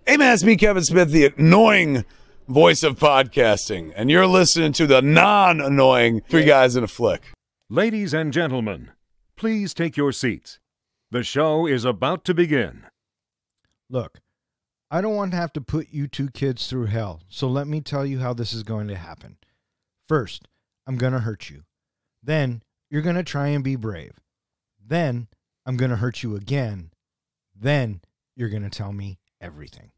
Hey man, it's me, Kevin Smith, the annoying voice of podcasting, and you're listening to the non-annoying Three Guys in a Flick. Ladies and gentlemen, please take your seats. The show is about to begin. Look, I don't want to have to put you two kids through hell, so let me tell you how this is going to happen. First, I'm going to hurt you. Then, you're going to try and be brave. Then, I'm going to hurt you again. Then, you're going to tell me everything.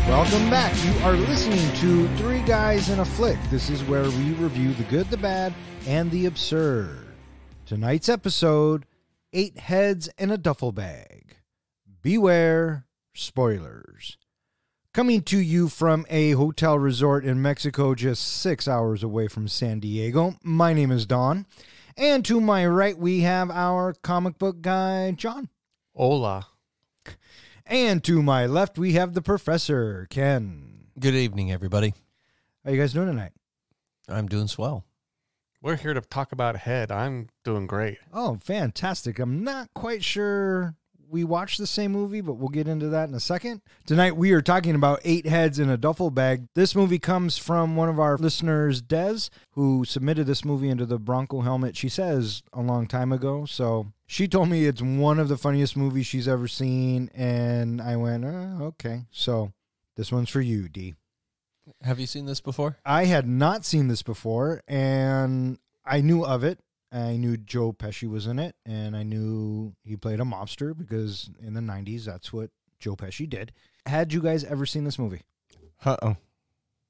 Welcome back. You are listening to Three Guys in a Flick. This is where we review the good, the bad, and the absurd. Tonight's episode, 8 Heads in a Duffel Bag. Beware spoilers. Coming to you from a hotel resort in Mexico just 6 hours away from San Diego, my name is Don. And to my right, we have our comic book guy, John. Hola. And to my left, we have the professor, Ken. Good evening, everybody. How you guys doing tonight? I'm doing swell. We're here to talk about Head. I'm doing great. Oh, fantastic. I'm not quite sure we watched the same movie, but we'll get into that in a second. Tonight, we are talking about 8 Heads in a Duffel Bag. This movie comes from one of our listeners, Des, who submitted this movie into the Bronco helmet, she says, a long time ago. So she told me it's one of the funniest movies she's ever seen, and I went, okay. So this one's for you, D. Have you seen this before? I had not seen this before, and I knew of it. I knew Joe Pesci was in it, and I knew he played a mobster because in the 90s, that's what Joe Pesci did. Had you guys ever seen this movie? Uh-oh.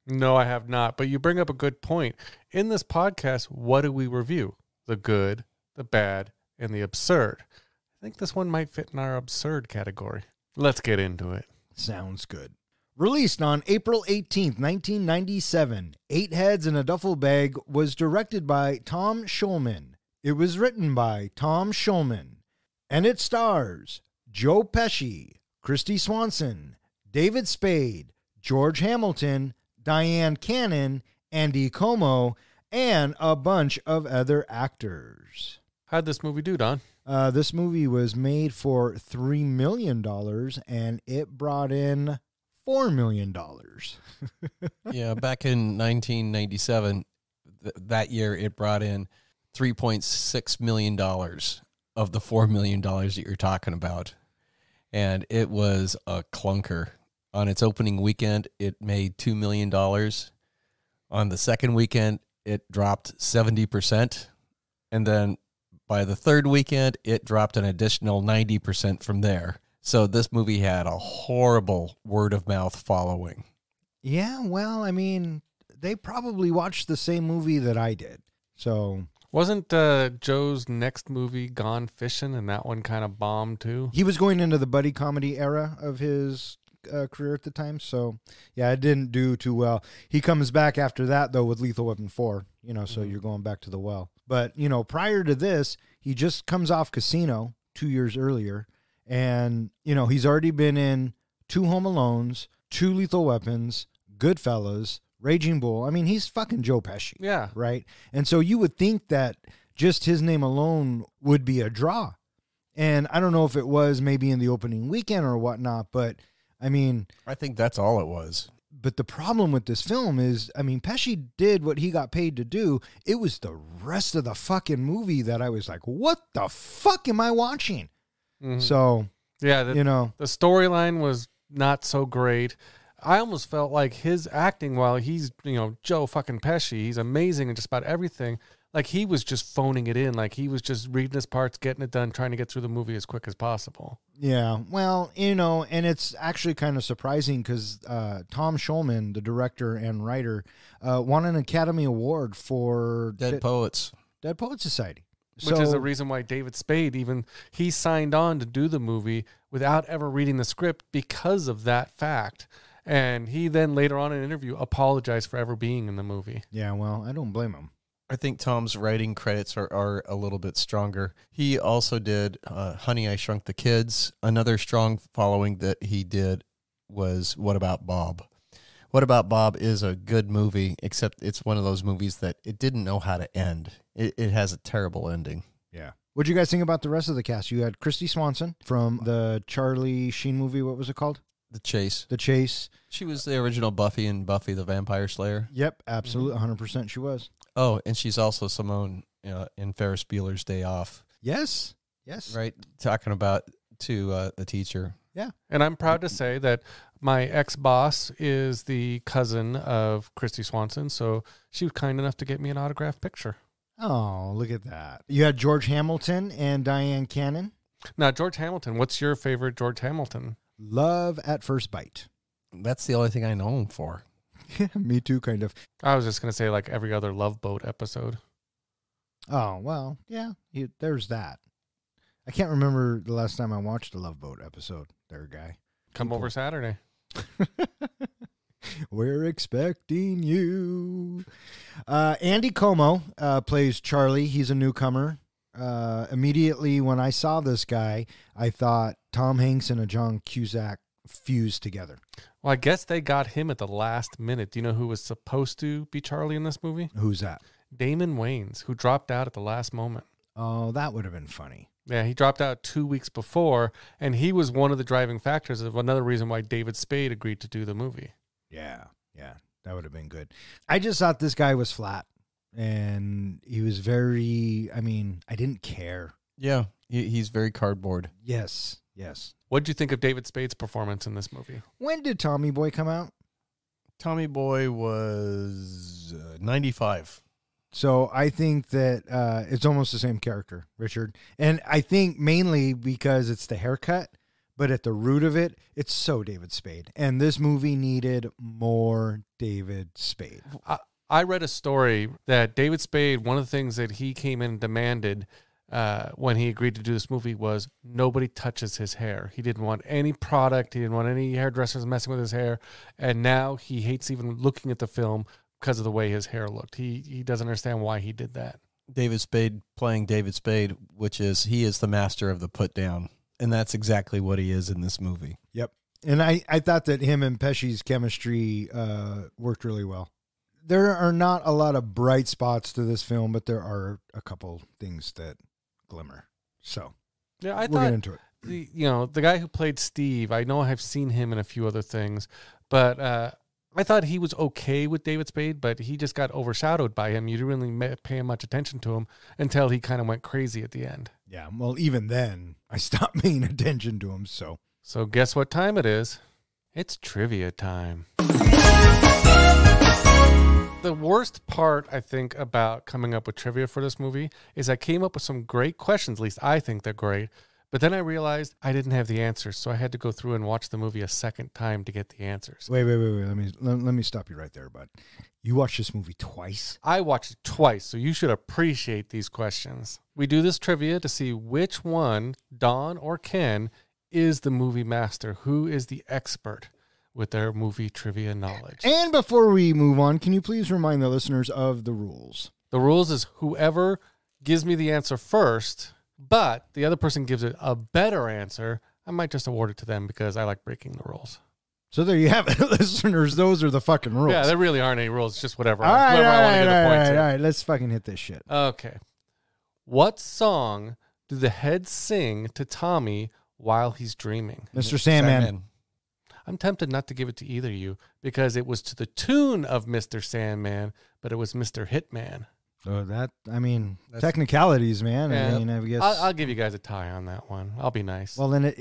No, I have not. But you bring up a good point. In this podcast, what do we review? The good, the bad, and the absurd. I think this one might fit in our absurd category. Let's get into it. Sounds good. Released on April 18th, 1997, 8 Heads in a Duffel Bag was directed by Tom Schulman. It was written by Tom Schulman, and it stars Joe Pesci, Kristy Swanson, David Spade, George Hamilton, Diane Cannon, Andy Como, and a bunch of other actors. How'd this movie do, Don? This movie was made for $3 million, and it brought in $4 million. Yeah, back in 1997, that year it brought in $3.6 million of the $4 million that you're talking about. And it was a clunker. On its opening weekend, it made $2 million. On the second weekend, it dropped 70%. And then by the third weekend, it dropped an additional 90% from there. So this movie had a horrible word-of-mouth following. Yeah, well, I mean, they probably watched the same movie that I did. So Wasn't Joe's next movie Gone Fishing, and that one kind of bombed too? he was going into the buddy comedy era of his career at the time. So, yeah, it didn't do too well. He comes back after that, though, with Lethal Weapon 4, so you're going back to the well. But, prior to this, he just comes off Casino 2 years earlier. And, he's already been in 2 Home Alones, 2 Lethal Weapons, Goodfellas, Raging Bull. I mean, he's fucking Joe Pesci. Yeah. Right? And so you would think that just his name alone would be a draw. And I don't know if it was maybe in the opening weekend or whatnot, but, I mean... I think that's all it was. But the problem with this film is, I mean, Pesci did what he got paid to do. It was the rest of the fucking movie that I was like, what the fuck am I watching? Mm-hmm. So, yeah, the storyline was not so great. I almost felt like his acting, while he's, Joe fucking Pesci, he's amazing in just about everything. Like he was just phoning it in. Like he was just reading his parts, getting it done, trying to get through the movie as quick as possible. Yeah, well, and it's actually kind of surprising because Tom Schulman, the director and writer, won an Academy Award for Dead Poets Society. Which is the reason why David Spade, he signed on to do the movie without ever reading the script because of that fact. And he then later on in an interview apologized for ever being in the movie. Yeah, well, I don't blame him. I think Tom's writing credits are a little bit stronger. He also did Honey, I Shrunk the Kids. Another strong following that he did was What About Bob? What About Bob is a good movie, except it's one of those movies that it didn't know how to end. It has a terrible ending. Yeah. What'd you guys think about the rest of the cast? You had Kristy Swanson from the Charlie Sheen movie. What was it called? The Chase. The Chase. She was the original Buffy in Buffy the Vampire Slayer. Yep, absolutely. 100% she was. Oh, and she's also Simone in Ferris Bueller's Day Off. Yes. Yes. Right? Talking about to the teacher. Yeah. And I'm proud to say that my ex-boss is the cousin of Kristy Swanson, so she was kind enough to get me an autographed picture. Oh, look at that. You had George Hamilton and Diane Cannon. Now, George Hamilton, what's your favorite George Hamilton? Love at First Bite. That's the only thing I know him for. Me too, kind of. I was just going to say like every other Love Boat episode. Oh, well, yeah, there's that. I can't remember the last time I watched a Love Boat episode there, guy. Come over Saturday. We're expecting you. Andy Como plays Charlie. He's a newcomer. Immediately when I saw this guy, I thought Tom Hanks and a John Cusack fused together. Well, I guess they got him at the last minute. Do you know who was supposed to be Charlie in this movie? Who's that? Damon Wayans, who dropped out at the last moment. Oh, that would have been funny. Yeah, he dropped out 2 weeks before, and he was one of the driving factors of another reason why David Spade agreed to do the movie. Yeah, that would have been good. I just thought this guy was flat, and he was very, I didn't care. Yeah, he's very cardboard. Yes. What did you think of David Spade's performance in this movie? When did Tommy Boy come out? Tommy Boy was 95. So I think that it's almost the same character, Richard. And I think mainly because it's the haircut, but at the root of it, it's so David Spade. And this movie needed more David Spade. I read a story that David Spade, one of the things that he came in and demanded when he agreed to do this movie was nobody touches his hair. He didn't want any product. He didn't want any hairdressers messing with his hair. And now he hates even looking at the film because of the way his hair looked. He doesn't understand why he did that. David Spade playing David Spade, which is he is the master of the put down. And that's exactly what he is in this movie. Yep. And I thought that him and Pesci's chemistry worked really well. There are not a lot of bright spots to this film, but there are a couple things that glimmer. So yeah, I we'll thought get into it. The guy who played Steve, I know I've seen him in a few other things, but I thought he was okay with David Spade, but he just got overshadowed by him. You didn't really pay much attention to him until he kind of went crazy at the end. Yeah, well, even then, I stopped paying attention to him, so. So guess what time it is? It's trivia time. The worst part, I think, about coming up with trivia for this movie is I came up with some great questions. At least I think they're great. But then I realized I didn't have the answers, so I had to go through and watch the movie a second time to get the answers. Wait. Let me stop you right there, bud. You watched this movie twice? I watched it twice, so you should appreciate these questions. We do this trivia to see which one, Don or Ken, is the movie master, who is the expert with their movie trivia knowledge. And before we move on, can you please remind the listeners of the rules? The rules is whoever gives me the answer first, but the other person gives it a better answer, I might just award it to them because I like breaking the rules. So there you have it, listeners. Those are the fucking rules. Yeah, there really aren't any rules. It's just whatever. All right, whoever I want to get the points in. all right. Let's fucking hit this shit. Okay. What song do the heads sing to Tommy while he's dreaming? Mr. Sandman. I'm tempted not to give it to either of you because it was to the tune of Mr. Sandman, but it was Mr. Hitman. So technicalities, man. Yeah. I guess I'll give you guys a tie on that one. I'll be nice. Well, then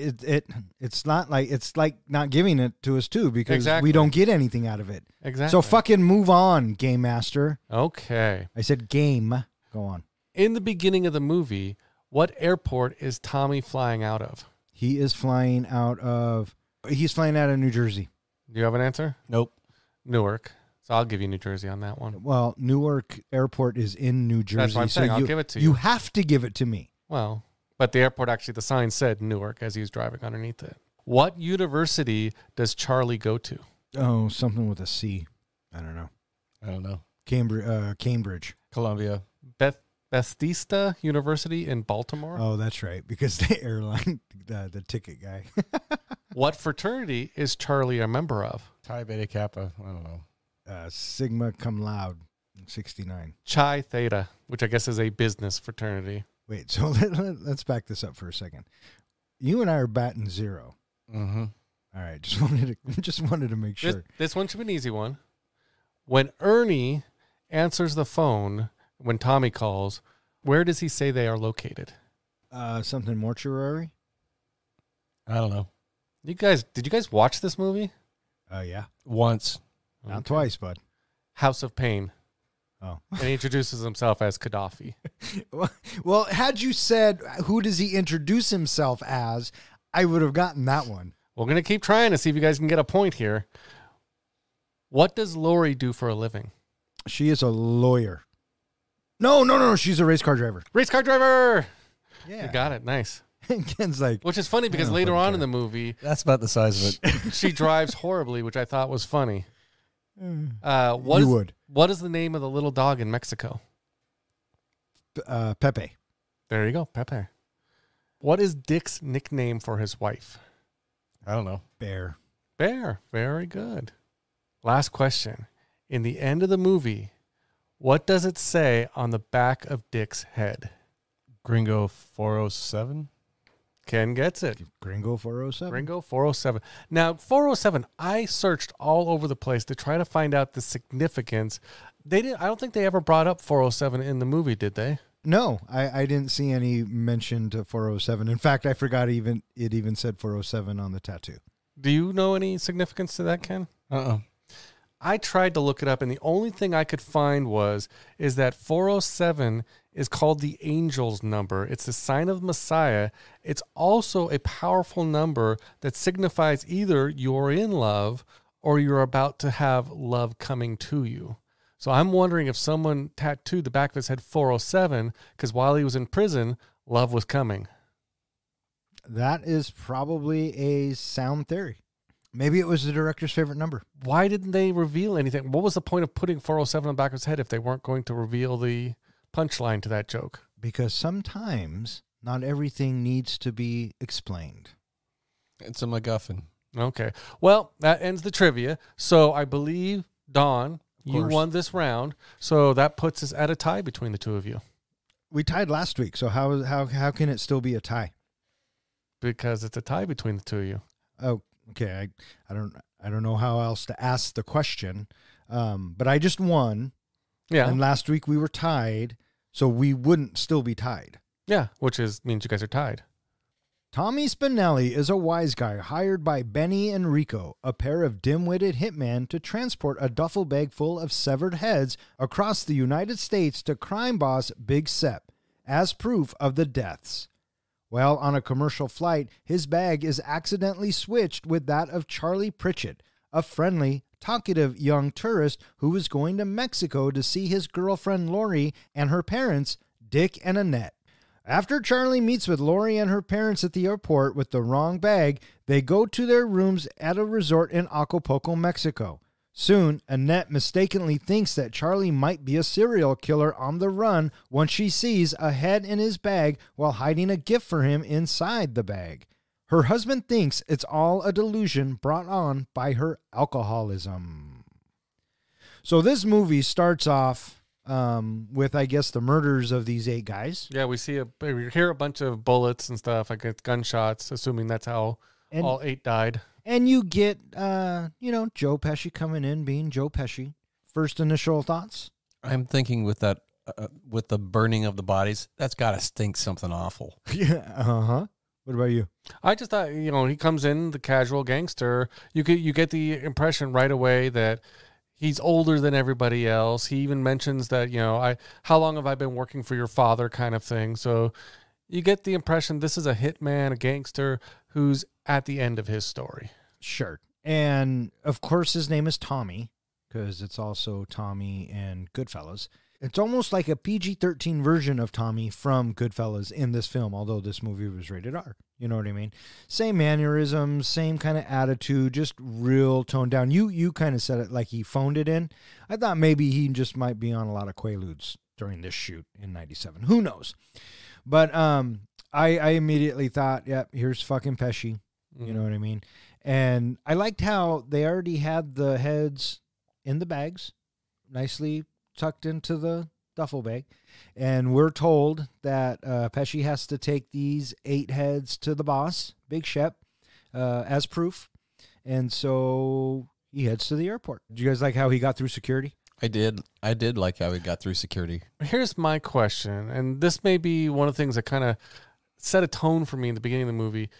it's not like it's like not giving it to us too because Exactly. we don't get anything out of it. Exactly. So fucking move on, Game Master. Okay. I said game. Go on. In the beginning of the movie, what airport is Tommy flying out of? He's flying out of New Jersey. Do you have an answer? Nope. Newark. So I'll give you New Jersey on that one. Well, Newark Airport is in New Jersey. That's what I'm saying. I'll give it to you. You have to give it to me. Well, but the airport actually, the sign said Newark as he was driving underneath it. What university does Charlie go to? Oh, something with a C. I don't know. Cambridge. Columbia. Bethesda University in Baltimore. Oh, that's right, because the airline, the ticket guy. What fraternity is Charlie a member of? Chi Beta Kappa. I don't know. Sigma Cum Laude, 69. Chi Theta, which I guess is a business fraternity. Wait, so let's back this up for a second. You and I are batting 0. Mm-hmm. All right, just wanted to make sure. This one should be an easy one. When Ernie answers the phone when Tommy calls, where does he say they are located? Something mortuary? I don't know. Did you guys watch this movie? Yeah. Once. Not twice, bud. House of Pain. Oh. And he introduces himself as Gaddafi. Well, had you said, who does he introduce himself as, I would have gotten that one. We're going to keep trying to see if you guys can get a point here. What does Lori do for a living? She is a lawyer. No. She's a race car driver. Race car driver! Yeah. You got it. Nice. And Ken's like, Which is funny because later on in the movie, That's about the size of it. she drives horribly, which I thought was funny. you What would. What is the name of the little dog in Mexico? Pepe. There you go, Pepe. What is Dick's nickname for his wife? I don't know. Bear. Bear. Very good. Last question. In the end of the movie, what does it say on the back of Dick's head? Gringo 407. Ken gets it. Gringo 407. Gringo 407. Now, 407, I searched all over the place to try to find out the significance. I don't think they ever brought up 407 in the movie, did they? No, I didn't see any mention to 407. In fact, I forgot it even said 407 on the tattoo. Do you know any significance to that, Ken? Uh-uh. I tried to look it up, and the only thing I could find is that 407 is called the angel's number. It's the sign of Messiah. It's also a powerful number that signifies either you're in love or you're about to have love coming to you. So I'm wondering if someone tattooed the back of his head 407 because while he was in prison, love was coming. That is probably a sound theory. Maybe it was the director's favorite number. Why didn't they reveal anything? What was the point of putting 407 on the back of his head if they weren't going to reveal the punchline to that joke? Because sometimes not everything needs to be explained. It's a MacGuffin. Okay. Well, that ends the trivia. So I believe, Dawn, you course. won this round. So that puts us at a tie between the two of you. We tied last week, so how can it still be a tie? Because it's a tie between the two of you. Oh, okay. I don't know how else to ask the question. But I just won. Yeah. And last week we were tied, so we wouldn't still be tied. Yeah, which means you guys are tied. Tommy Spinelli is a wise guy hired by Benny and Rico, a pair of dim-witted hitmen, to transport a duffel bag full of severed heads across the United States to crime boss Big Sep as proof of the deaths. While on a commercial flight, his bag is accidentally switched with that of Charlie Pritchett, a friendly, talkative young tourist who was going to Mexico to see his girlfriend Lori and her parents, Dick and Annette. After Charlie meets with Lori and her parents at the airport with the wrong bag, they go to their rooms at a resort in Acapulco, Mexico. Soon, Annette mistakenly thinks that Charlie might be a serial killer on the run once she sees a head in his bag while hiding a gift for him inside the bag. Her husband thinks it's all a delusion brought on by her alcoholism. So this movie starts off with, I guess, the murders of these 8 guys. Yeah, we hear a bunch of bullets and stuff, like gunshots, assuming that's how all 8 died. And you get, Joe Pesci coming in, being Joe Pesci. First initial thoughts? I'm thinking with that, with the burning of the bodies, that's got to stink something awful. Yeah, uh-huh. What about you? I just thought, he comes in, the casual gangster. You get the impression right away that he's older than everybody else. He even mentions that, how long have I been working for your father kind of thing. So you get the impression this is a hitman, a gangster who's at the end of his story. Sure. And, of course, his name is Tommy, because it's also Tommy and Goodfellas. It's almost like a PG-13 version of Tommy from Goodfellas in this film, although this movie was rated R. You know what I mean? Same mannerisms, same kind of attitude, just real toned down. You kind of said it like he phoned it in. I thought maybe he just might be on a lot of Quaaludes during this shoot in 97. Who knows? But I immediately thought, yep, here's fucking Pesci. You know what I mean? And I liked how they already had the heads in the bags, nicely tucked into the duffel bag. And we're told that Pesci has to take these 8 heads to the boss, Big Shep, as proof. And so he heads to the airport. Did you guys like how he got through security? I did like how he got through security. Here's my question, and this may be one of the things that kind of set a tone for me in the beginning of the movie,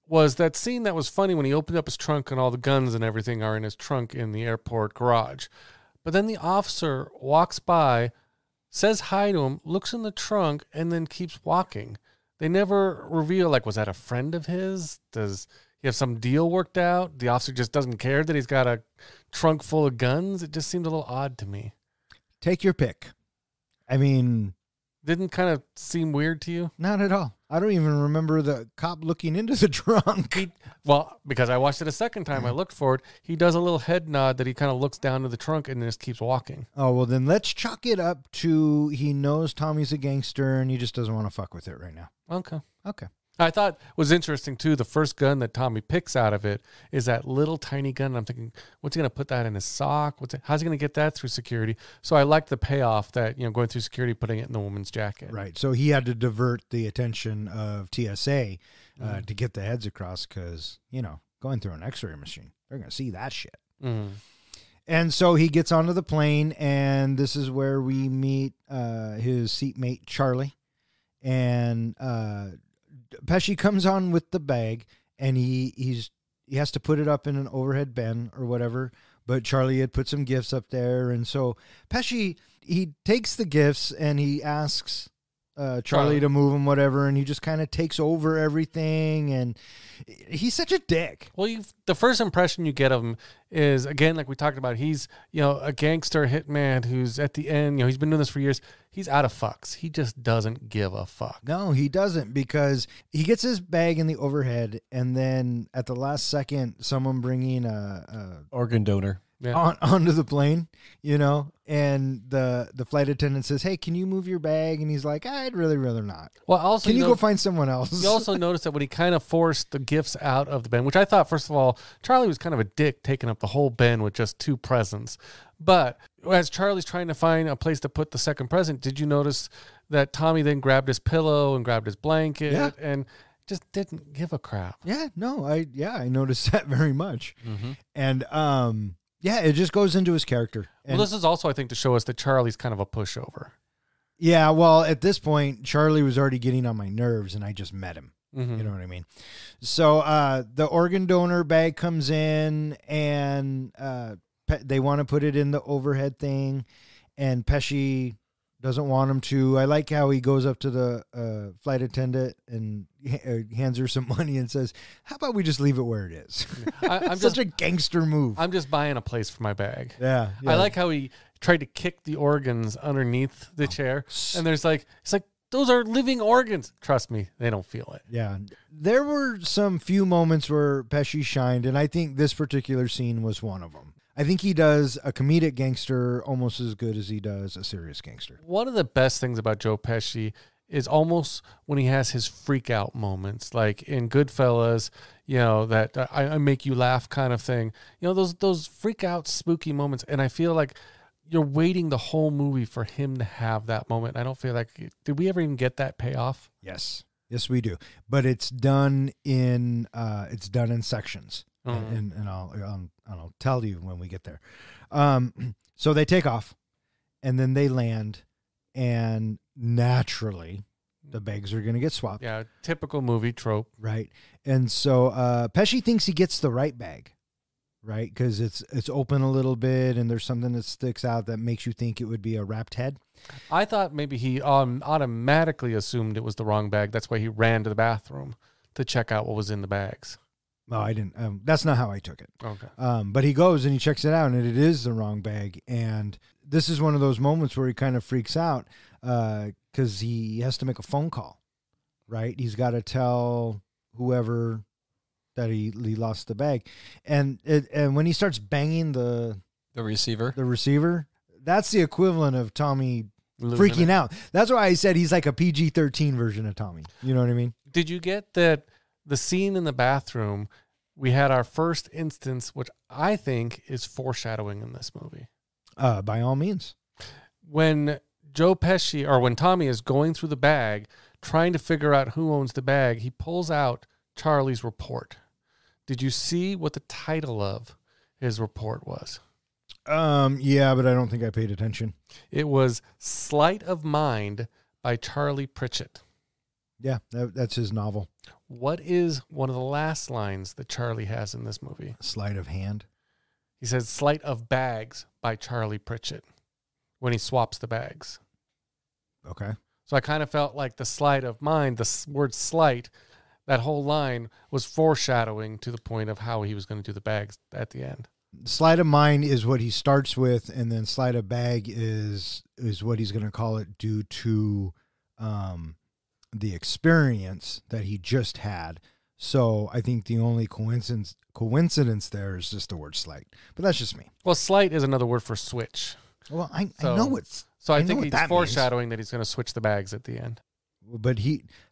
was that scene that was funny when he opened up his trunk and all the guns and everything are in his trunk in the airport garage. But then the officer walks by, says hi to him, looks in the trunk, and then keeps walking. They never reveal, like, was that a friend of his? Does he have some deal worked out? The officer just doesn't care that he's got a trunk full of guns? It just seemed a little odd to me. Take your pick. I mean... Didn't kind of seem weird to you? Not at all. I don't even remember the cop looking into the trunk. Well, because I watched it a second time, I looked for it. He does a little head nod that he kind of looks down to the trunk and then just keeps walking. Oh, well, then let's chalk it up to he knows Tommy's a gangster and he just doesn't want to fuck with it right now. Okay. Okay. I thought was interesting, too, the first gun that Tommy picks out of it is that little tiny gun. And I'm thinking, what's he going to put that in his sock? How's he going to get that through security? So I like the payoff that, going through security, putting it in the woman's jacket. Right. So he had to divert the attention of TSA to get the heads across because, going through an x-ray machine, they're going to see that shit. Mm. And so he gets onto the plane, and this is where we meet his seatmate, Charlie. And Pesci comes on with the bag, and he has to put it up in an overhead bin or whatever. But Charlie had put some gifts up there, and so Pesci, he takes the gifts and he asks Charlie to move them, whatever, and he just kind of takes over everything, and he's such a dick. Well, the first impression you get of him is, again, like we talked about, he's a gangster hitman who's at the end, he's been doing this for years. He's out of fucks. He just doesn't give a fuck. No, he doesn't, because he gets his bag in the overhead, and then at the last second, someone bringing a organ donor onto the plane, and the flight attendant says, "Hey, can you move your bag?" And he's like, "I'd really rather not." Well, also, can you go find someone else? You also noticed that when he kind of forced the gifts out of the bin, which I thought, first of all, Charlie was kind of a dick taking up the whole bin with just 2 presents. But as Charlie's trying to find a place to put the second present, did you notice that Tommy then grabbed his pillow and grabbed his blanket and just didn't give a crap? Yeah, no, I noticed that very much. Mm-hmm. And it just goes into his character. And this is also, I think, to show us that Charlie's kind of a pushover. Yeah, well, at this point, Charlie was already getting on my nerves, and I just met him. Mm-hmm. You know what I mean? So the organ donor bag comes in, and they want to put it in the overhead thing, and Pesci doesn't want him to. I like how he goes up to the flight attendant and hands her some money and says, "How about we just leave it where it is?" I'm such a gangster move. I'm just buying a place for my bag. Yeah. I like how he tried to kick the organs underneath the chair, and it's like, those are living organs. Trust me, they don't feel it. Yeah. There were some few moments where Pesci shined, and I think this particular scene was one of them. I think he does a comedic gangster almost as good as he does a serious gangster. One of the best things about Joe Pesci is almost when he has his freak out moments, like in Goodfellas, that I make you laugh kind of thing. Those freak out, spooky moments. And I feel like you're waiting the whole movie for him to have that moment. I don't feel like, did we ever even get that payoff? Yes, we do. But it's done in sections. Mm-hmm. And I'll tell you when we get there. So they take off, and then they land, and naturally, the bags are going to get swapped. Yeah, typical movie trope, right? And so Pesci thinks he gets the right bag, right? Because it's open a little bit, and there's something that sticks out that makes you think it would be a wrapped head. I thought maybe he automatically assumed it was the wrong bag. That's why he ran to the bathroom to check out what was in the bags. No, I didn't. That's not how I took it. Okay. But he goes and he checks it out, and it is the wrong bag. And this is one of those moments where he kind of freaks out because he has to make a phone call, right? He's got to tell whoever that he lost the bag. And when he starts banging the receiver, that's the equivalent of Tommy freaking out. That's why I said he's like a PG-13 version of Tommy. You know what I mean? Did you get that the scene in the bathroom, we had our first instance, which I think is foreshadowing in this movie? By all means. When Joe Pesci, or when Tommy is going through the bag, trying to figure out who owns the bag, he pulls out Charlie's report. Did you see what the title of his report was? Yeah, but I don't think I paid attention. It was Sleight of Mind by Charlie Pritchett. Yeah, that's his novel. What is one of the last lines that Charlie has in this movie? Sleight of hand. He says Sleight of Bags by Charlie Pritchett when he swaps the bags. Okay. So I kind of felt like the sleight of mind, the word sleight, that whole line was foreshadowing to the point of how he was going to do the bags at the end. Sleight of mind is what he starts with, and then sleight of bag is what he's going to call it due to the experience that he just had. So I think the only coincidence there is just the word sleight. But that's just me. Well, sleight is another word for switch. Well, I know it's... So I think he's foreshadowing that he's going to switch the bags at the end. But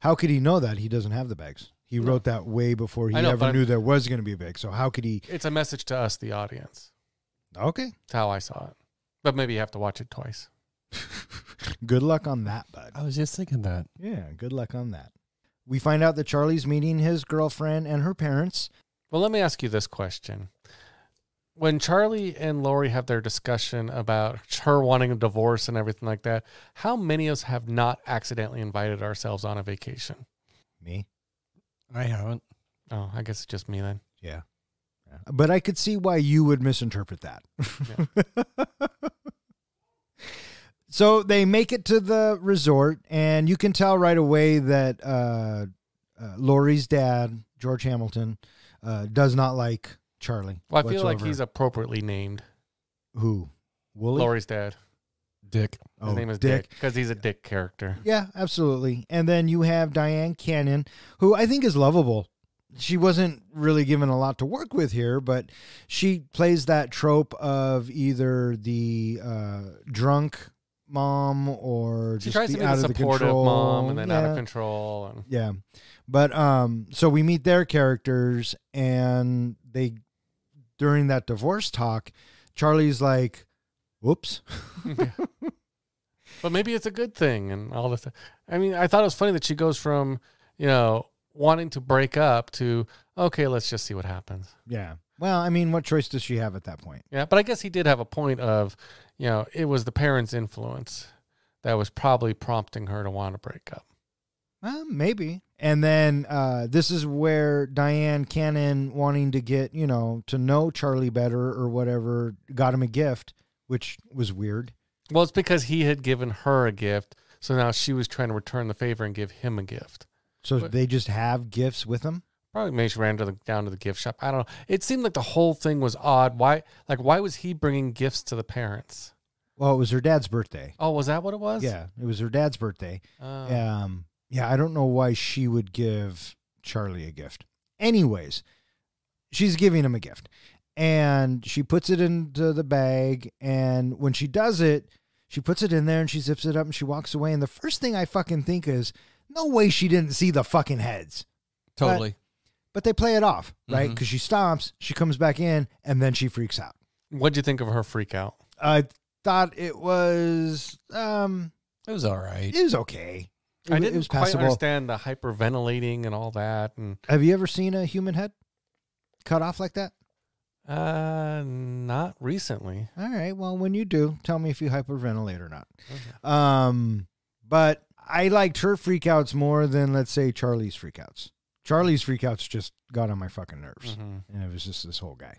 how could he know that? He doesn't have the bags. He wrote that way before he ever knew there was going to be a bag. So how could he... It's a message to us, the audience. Okay. That's how I saw it. But maybe you have to watch it twice. Good luck on that, bud. I was just thinking that. Yeah, good luck on that. We find out that Charlie's meeting his girlfriend and her parents. Well, let me ask you this question. When Charlie and Lori have their discussion about her wanting a divorce and everything like that, how many of us have not accidentally invited ourselves on a vacation? Me. I haven't. Oh, I guess it's just me then. Yeah. But I could see why you would misinterpret that. Yeah. So they make it to the resort, and you can tell right away that Lori's dad, George Hamilton, does not like Charlie. Well, I feel like he's appropriately named. Who? Wooly? Lori's dad. Dick. His name is Dick because he's a Dick character. Yeah, absolutely. And then you have Diane Cannon, who I think is lovable. She wasn't really given a lot to work with here, but she plays that trope of either the drunk mom or She just tries the to be out the of the supportive control mom and then out of control. And Yeah. But so we meet their characters, and they during that divorce talk, Charlie's like, whoops. Yeah. But maybe it's a good thing and all this. I mean, I thought it was funny that she goes from, wanting to break up to, okay, let's just see what happens. Yeah. Well, I mean, what choice does she have at that point? Yeah, but I guess he did have a point of, it was the parents' influence that was probably prompting her to want to break up. Maybe. And then this is where Diane Cannon, wanting to get, to know Charlie better or whatever, got him a gift, which was weird. Well, it's because he had given her a gift, so now she was trying to return the favor and give him a gift. So they just have gifts with them? Probably maybe she ran down to the gift shop. I don't know. It seemed like the whole thing was odd. Why was he bringing gifts to the parents? Well, it was her dad's birthday. Oh, was that what it was? Yeah, it was her dad's birthday. Yeah, I don't know why she would give Charlie a gift. Anyways, she's giving him a gift. And she puts it into the bag. And when she does it, she puts it in there and she zips it up and she walks away. And the first thing I fucking think is, no way she didn't see the fucking heads. Totally. But they play it off, right? Because she stops, she comes back in, and then she freaks out. What'd you think of her freak out? I thought it was... it was all right. It was okay. I didn't it was quite passable. understand the hyperventilating and all that. And Have you ever seen a human head cut off like that? not recently. All right. Well, when you do, tell me if you hyperventilate or not. Okay. But I liked her freakouts more than, let's say, Charlie's freakouts. Charlie's freakouts just got on my fucking nerves. And it was just this whole guy.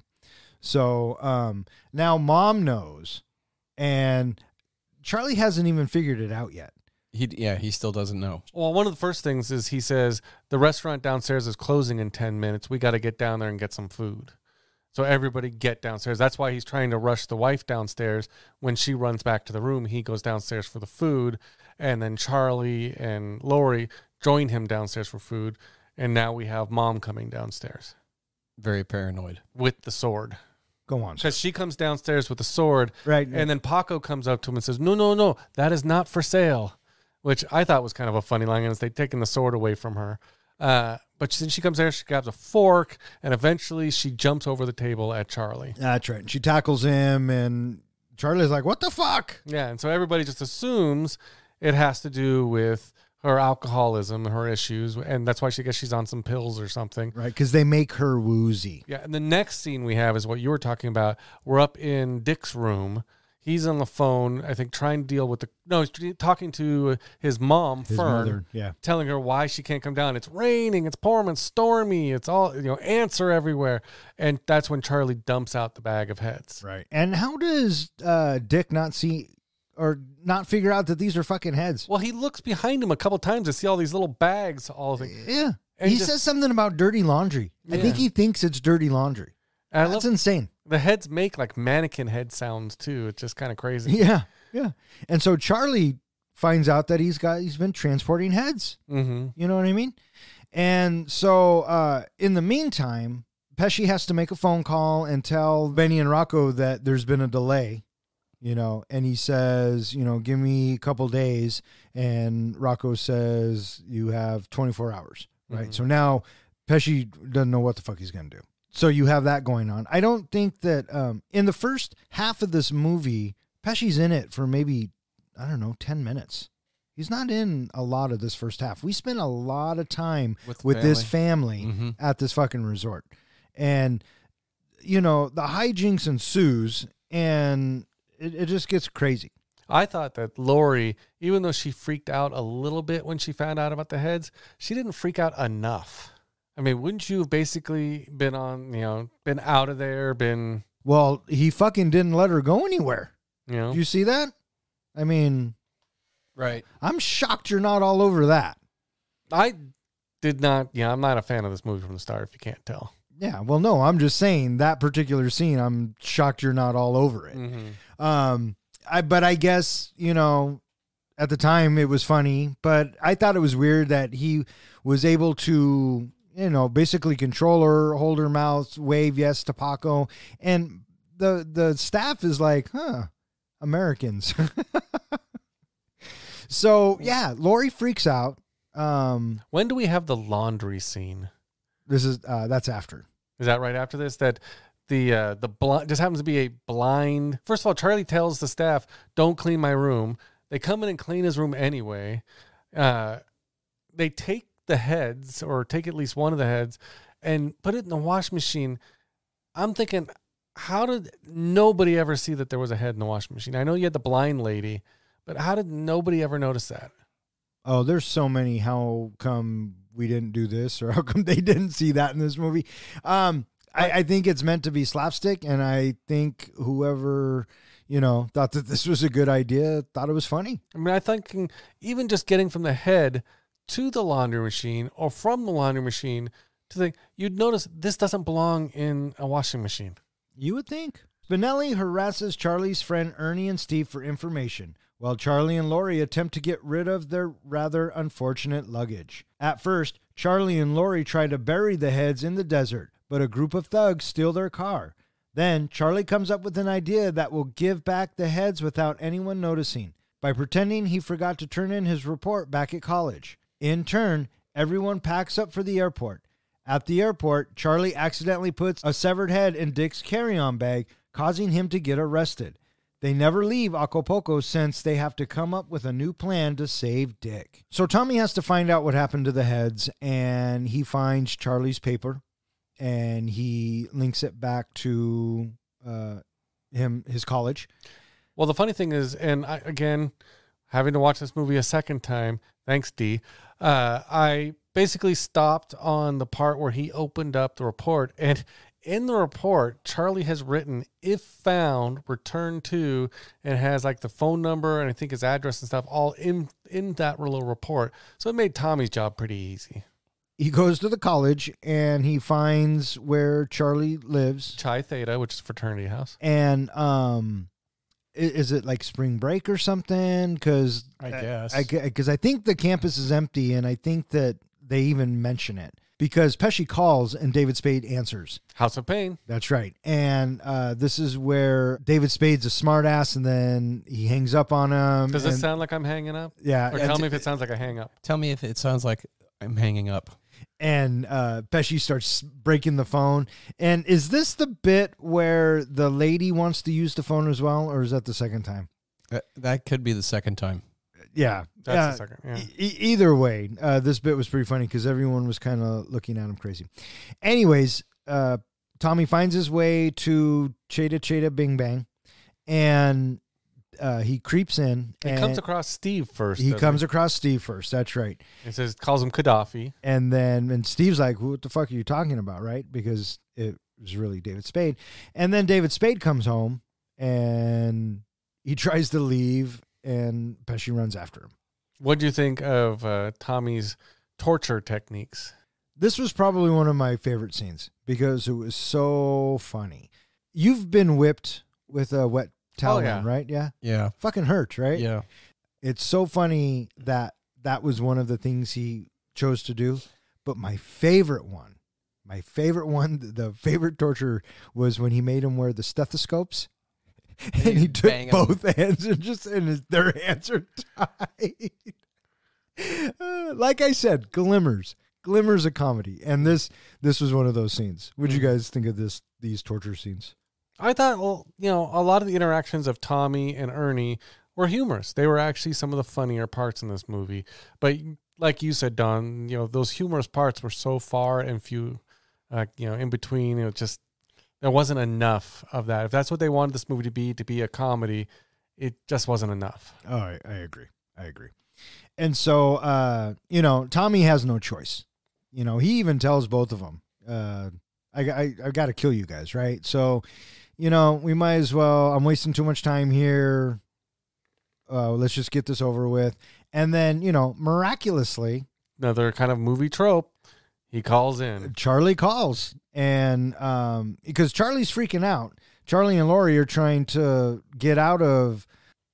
So now Mom knows, and Charlie hasn't even figured it out yet. He still doesn't know. Well, one of the first things is he says, the restaurant downstairs is closing in 10 minutes. We got to get down there and get some food. So everybody get downstairs. That's why he's trying to rush the wife downstairs. When she runs back to the room, he goes downstairs for the food. And then Charlie and Lori join him downstairs for food. And now we have Mom coming downstairs. Very paranoid. With the sword. Go on. Because she comes downstairs with the sword. Right. And then Paco comes up to him and says, no, that is not for sale. Which I thought was kind of a funny line, as they'd taken the sword away from her. But then she comes there, she grabs a fork, and eventually she jumps over the table at Charlie. That's right. She tackles him, and Charlie's like, what the fuck? Yeah, and so everybody just assumes it has to do with her alcoholism and her issues, and that's why she's on some pills or something. Right, because they make her woozy. Yeah, and the next scene we have is what you were talking about. We're up in Dick's room. He's on the phone, I think, trying to deal with he's talking to his mom, His Fern, mother, yeah. telling her why she can't come down. It's raining, it's pouring, it's stormy, it's all, ants are everywhere. And that's when Charlie dumps out the bag of heads. Right. And how does Dick not see or not figure out that these are fucking heads? Well, he looks behind him a couple times to see all these little bags. Yeah. And He says something about dirty laundry. I think he thinks it's dirty laundry. That's insane. The heads make like mannequin head sounds too. It's just kind of crazy. Yeah. Yeah. And so Charlie finds out that he's been transporting heads. Mm-hmm. You know what I mean? And so in the meantime, Pesci has to make a phone call and tell Benny and Rocco that there's been a delay, and he says, give me a couple days. And Rocco says, you have 24 hours. Right. Mm-hmm. So now Pesci doesn't know what the fuck he's going to do. So you have that going on. I don't think that in the first half of this movie, Pesci's in it for maybe, 10 minutes. He's not in a lot of this first half. We spent a lot of time with this family at this fucking resort. And, the hijinks ensues, and it just gets crazy. I thought that Lori, even though she freaked out a little bit when she found out about the heads, she didn't freak out enough. I mean, wouldn't you have basically been been out of there, Well, he fucking didn't let her go anywhere. Do you see that? I mean, right. I'm shocked you're not all over that. I did not, I'm not a fan of this movie from the start, if you can't tell. Yeah, well, no, I'm just saying that particular scene, I'm shocked you're not all over it. Mm-hmm. But I guess, at the time it was funny, but I thought it was weird that he was able to, basically control her, hold her mouth, wave yes to Paco. And the staff is like, Americans. So, yeah, Lori freaks out. When do we have the laundry scene? That's after. Is that right after this? That the blind just happens to be a blind. First of all, Charlie tells the staff, "Don't clean my room." They come in and clean his room anyway. They take the heads, or take at least one of the heads, and put it in the wash machine. I'm thinking, how did nobody ever see that there was a head in the washing machine? I know you had the blind lady, but how did nobody ever notice that? Oh, there's so many. How come we didn't do this, or how come they didn't see that in this movie? I think it's meant to be slapstick, and I think whoever, thought that this was a good idea thought it was funny. I mean, I think even just getting from the head to the laundry machine, or from the laundry machine to the, you'd notice this doesn't belong in a washing machine. You would think. Spinelli harasses Charlie's friend Ernie and Steve for information, while Charlie and Lori attempt to get rid of their rather unfortunate luggage. At first, Charlie and Lori try to bury the heads in the desert, but a group of thugs steal their car. Then, Charlie comes up with an idea that will give back the heads without anyone noticing, by pretending he forgot to turn in his report back at college. In turn, everyone packs up for the airport. At the airport, Charlie accidentally puts a severed head in Dick's carry-on bag, causing him to get arrested. They never leave Acapulco since they have to come up with a new plan to save Dick. So Tommy has to find out what happened to the heads, and he finds Charlie's paper, and he links it back to his college. Well, the funny thing is, and again, having to watch this movie a second time, thanks, D, I basically stopped on the part where he opened up the report, and in the report, Charlie has written, if found, return to, and has like the phone number and I think his address and stuff all in that little report. So it made Tommy's job pretty easy. he goes to the college and he finds where Charlie lives. Chi Theta, which is fraternity house. And is it like spring break or something? Because I guess. Because I think the campus is empty, and I think that they even mention it. Because Pesci calls and David Spade answers. House of Pain. That's right. And this is where David Spade's a smartass, and then he hangs up on him. Does it sound like I'm hanging up? Yeah. Or tell me if it sounds like a hang up. Tell me if it sounds like I'm hanging up. And Pesci starts breaking the phone. And is this the bit where the lady wants to use the phone as well, or is that the second time? That could be the second time. Yeah. That's the second. Yeah. Either way, this bit was pretty funny because everyone was kind of looking at him crazy. Anyways, Tommy finds his way to Cheta Cheta Bing Bang, and he creeps in. He comes across Steve first. He comes across Steve first. That's right. He calls him Gaddafi. And Steve's like, "What the fuck are you talking about?" Right? Because it was really David Spade. And then David Spade comes home and he tries to leave, and Pesci runs after him. What do you think of Tommy's torture techniques? This was probably one of my favorite scenes because it was so funny. You've been whipped with a wet towel, right? Yeah. Yeah. Fucking hurts, right? Yeah. It's so funny that was one of the things he chose to do. But my favorite one, the favorite torture was when he made him wear the stethoscopes. And he took both hands and their hands are tied. Like I said, glimmers of comedy. And this was one of those scenes. What did you guys think of these torture scenes? I thought, a lot of the interactions of Tommy and Ernie were humorous. They were actually some of the funnier parts in this movie. But like you said, Don, those humorous parts were so far and few, in between. There wasn't enough of that. If that's what they wanted this movie to be a comedy, it just wasn't enough. Oh, I agree. And so, Tommy has no choice. He even tells both of them, I got to kill you guys, right? So, we might as well, I'm wasting too much time here. Let's just get this over with. And then, miraculously, another kind of movie trope, he calls in. Charlie calls. And because Charlie's freaking out. Charlie and Lori are trying to get out of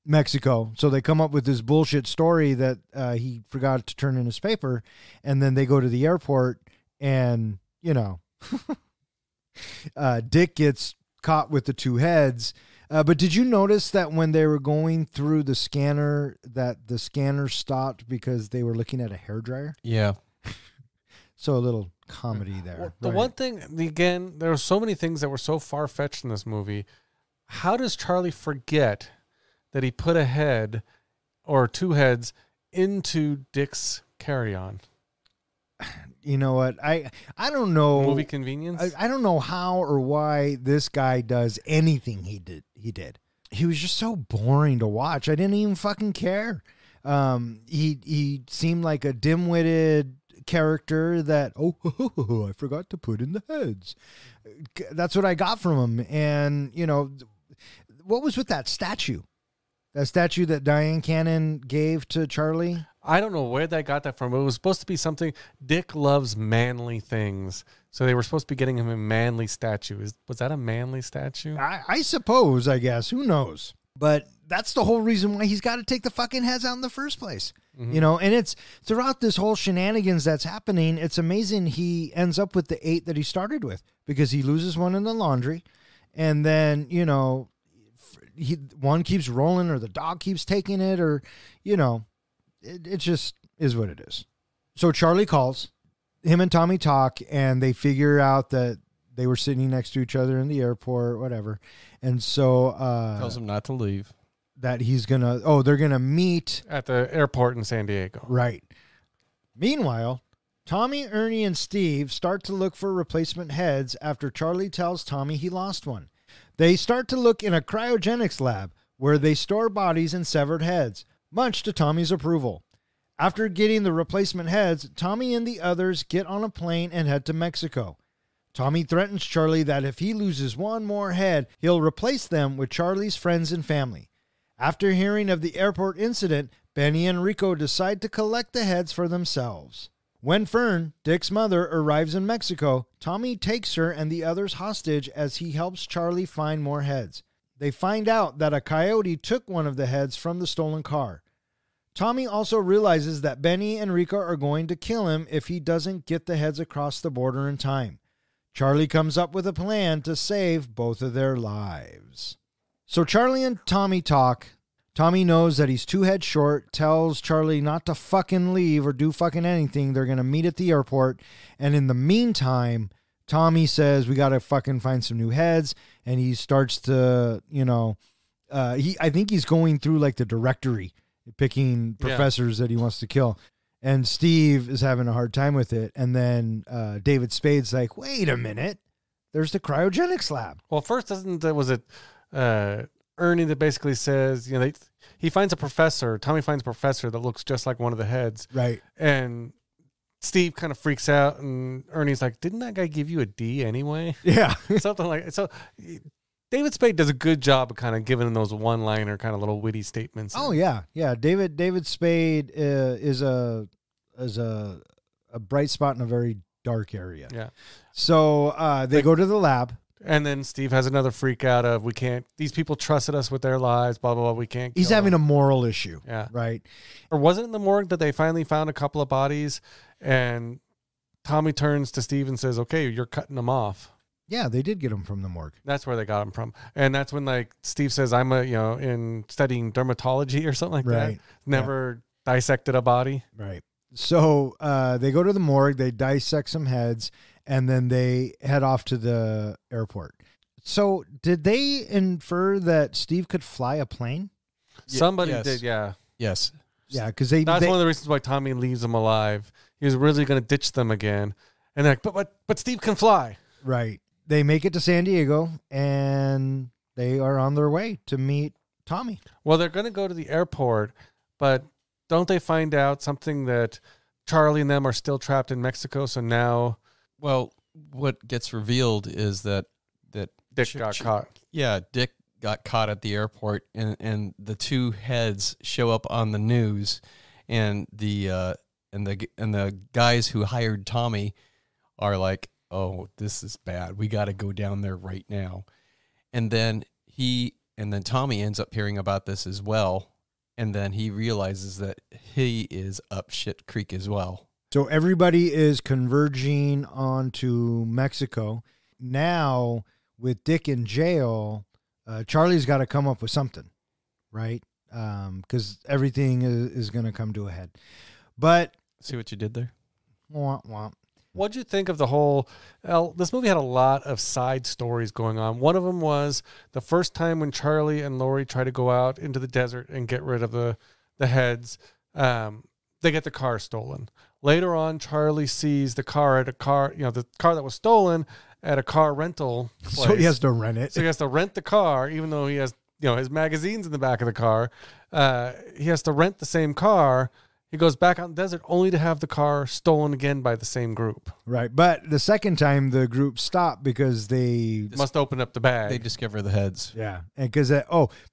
Mexico. So they come up with this bullshit story that he forgot to turn in his paper. And then they go to the airport and, Dick gets caught with the two heads. But did you notice that when they were going through the scanner, that the scanner stopped because they were looking at a hairdryer? Yeah. So a little comedy there. The one thing, again, there were so many things that were so far-fetched in this movie. How does Charlie forget that he put a head or two heads into Dick's carry-on? You know what? I don't know. Movie convenience? I don't know how or why this guy does anything he did. He was just so boring to watch. I didn't even fucking care. He seemed like a dim-witted character that, I forgot to put in the heads. That's what I got from him. And, what was with that statue? That statue that Diane Cannon gave to Charlie? I don't know where they got that from. It was supposed to be something. Dick loves manly things. So they were supposed to be getting him a manly statue. Was that a manly statue? I suppose, I guess. Who knows? But that's the whole reason why he's got to take the fucking heads out in the first place. Mm-hmm. And it's throughout this whole shenanigans that's happening, it's amazing he ends up with the 8 that he started with because he loses one in the laundry. And then, one keeps rolling or the dog keeps taking it or, it just is what it is. So Charlie calls, him and Tommy talk, and they figure out that they were sitting next to each other in the airport, whatever. And so tells him not to leave. That they're gonna meet at the airport in San Diego. Right. Meanwhile, Tommy, Ernie, and Steve start to look for replacement heads after Charlie tells Tommy he lost one. They start to look in a cryogenics lab where they store bodies and severed heads, much to Tommy's approval. After getting the replacement heads, Tommy and the others get on a plane and head to Mexico. Tommy threatens Charlie that if he loses one more head, he'll replace them with Charlie's friends and family. After hearing of the airport incident, Benny and Rico decide to collect the heads for themselves. When Fern, Dick's mother, arrives in Mexico, Tommy takes her and the others hostage as he helps Charlie find more heads. They find out that a coyote took one of the heads from the stolen car. Tommy also realizes that Benny and Rika are going to kill him if he doesn't get the heads across the border in time. Charlie comes up with a plan to save both of their lives. So Charlie and Tommy talk. Tommy knows that he's 2 heads short, tells Charlie not to fucking leave or do fucking anything. They're going to meet at the airport. And in the meantime, Tommy says, we got to fucking find some new heads. And he starts to, I think he's going through like the directory, picking professors that he wants to kill. And Steve is having a hard time with it. And then David Spade's like, wait a minute. There's the cryogenics lab. Well, first, was it Ernie that basically says, he finds a professor. Tommy finds a professor that looks just like one of the heads. Right. And Steve kind of freaks out. And Ernie's like, didn't that guy give you a D anyway? Yeah. Something like it. So David Spade does a good job of kind of giving those one-liner kind of little witty statements. Oh, yeah. Yeah. David Spade is a bright spot in a very dark area. Yeah. So they go to the lab. And then Steve has another freak out of, these people trusted us with their lives, blah, blah, blah, we can't He's having a moral issue. Yeah. Right. Or was it in the morgue that they finally found a couple of bodies and Tommy turns to Steve and says, okay, you're cutting them off. Yeah, they did get him from the morgue. That's where they got him from. And that's when Steve says, I'm in studying dermatology or something like that. Never dissected a body. Right. So they go to the morgue, they dissect some heads, and then they head off to the airport. So did they infer that Steve could fly a plane? Somebody yes. did, yeah. Yes. Yeah, because that's one of the reasons why Tommy leaves them alive. He was really going to ditch them again. And they're like, but Steve can fly. Right. They make it to San Diego, and they are on their way to meet Tommy. Well, they're going to go to the airport, but don't they find out something that Charlie and them are still trapped in Mexico? So now... Well, what gets revealed is that Dick got caught. Yeah, Dick got caught at the airport, and the 2 heads show up on the news, and the guys who hired Tommy are like, "Oh, this is bad. We got to go down there right now." And then Tommy ends up hearing about this as well, and then he realizes that he is up shit creek as well. So everybody is converging onto Mexico. Now, with Dick in jail, Charlie's got to come up with something, right? Because everything is going to come to a head. But... See what you did there? Womp, womp. What'd you think of the whole... this movie had a lot of side stories going on. One of them was the first time when Charlie and Lori try to go out into the desert and get rid of the heads. They get the car stolen. Later on, Charlie sees the car the car that was stolen at a car rental place. So he has to rent it. So he has to rent the car, even though he has, his magazines in the back of the car. He has to rent the same car. He goes back out in the desert only to have the car stolen again by the same group. Right. But the second time, the group stopped because they... must open up the bag. They discover the heads. Yeah. And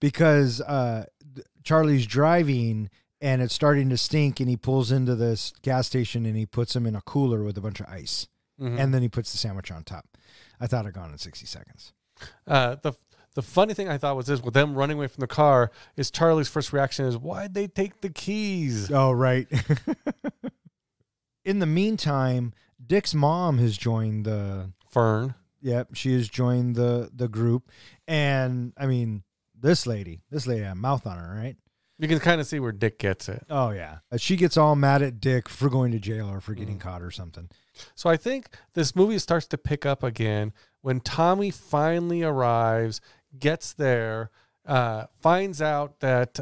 because Charlie's driving... And it's starting to stink, and he pulls into this gas station, and he puts them in a cooler with a bunch of ice. Mm-hmm. And then he puts the sandwich on top. I thought it gone in 60 seconds. The funny thing I thought was this, with them running away from the car, is Charlie's first reaction is, why'd they take the keys? Oh, right. In the meantime, Dick's mom has joined the... Fern. Yep, she has joined the group. And, I mean, this lady had a mouth on her, right? You can kind of see where Dick gets it. Oh, yeah. She gets all mad at Dick for going to jail or for getting caught or something. So I think this movie starts to pick up again when Tommy finally arrives, gets there, finds out that,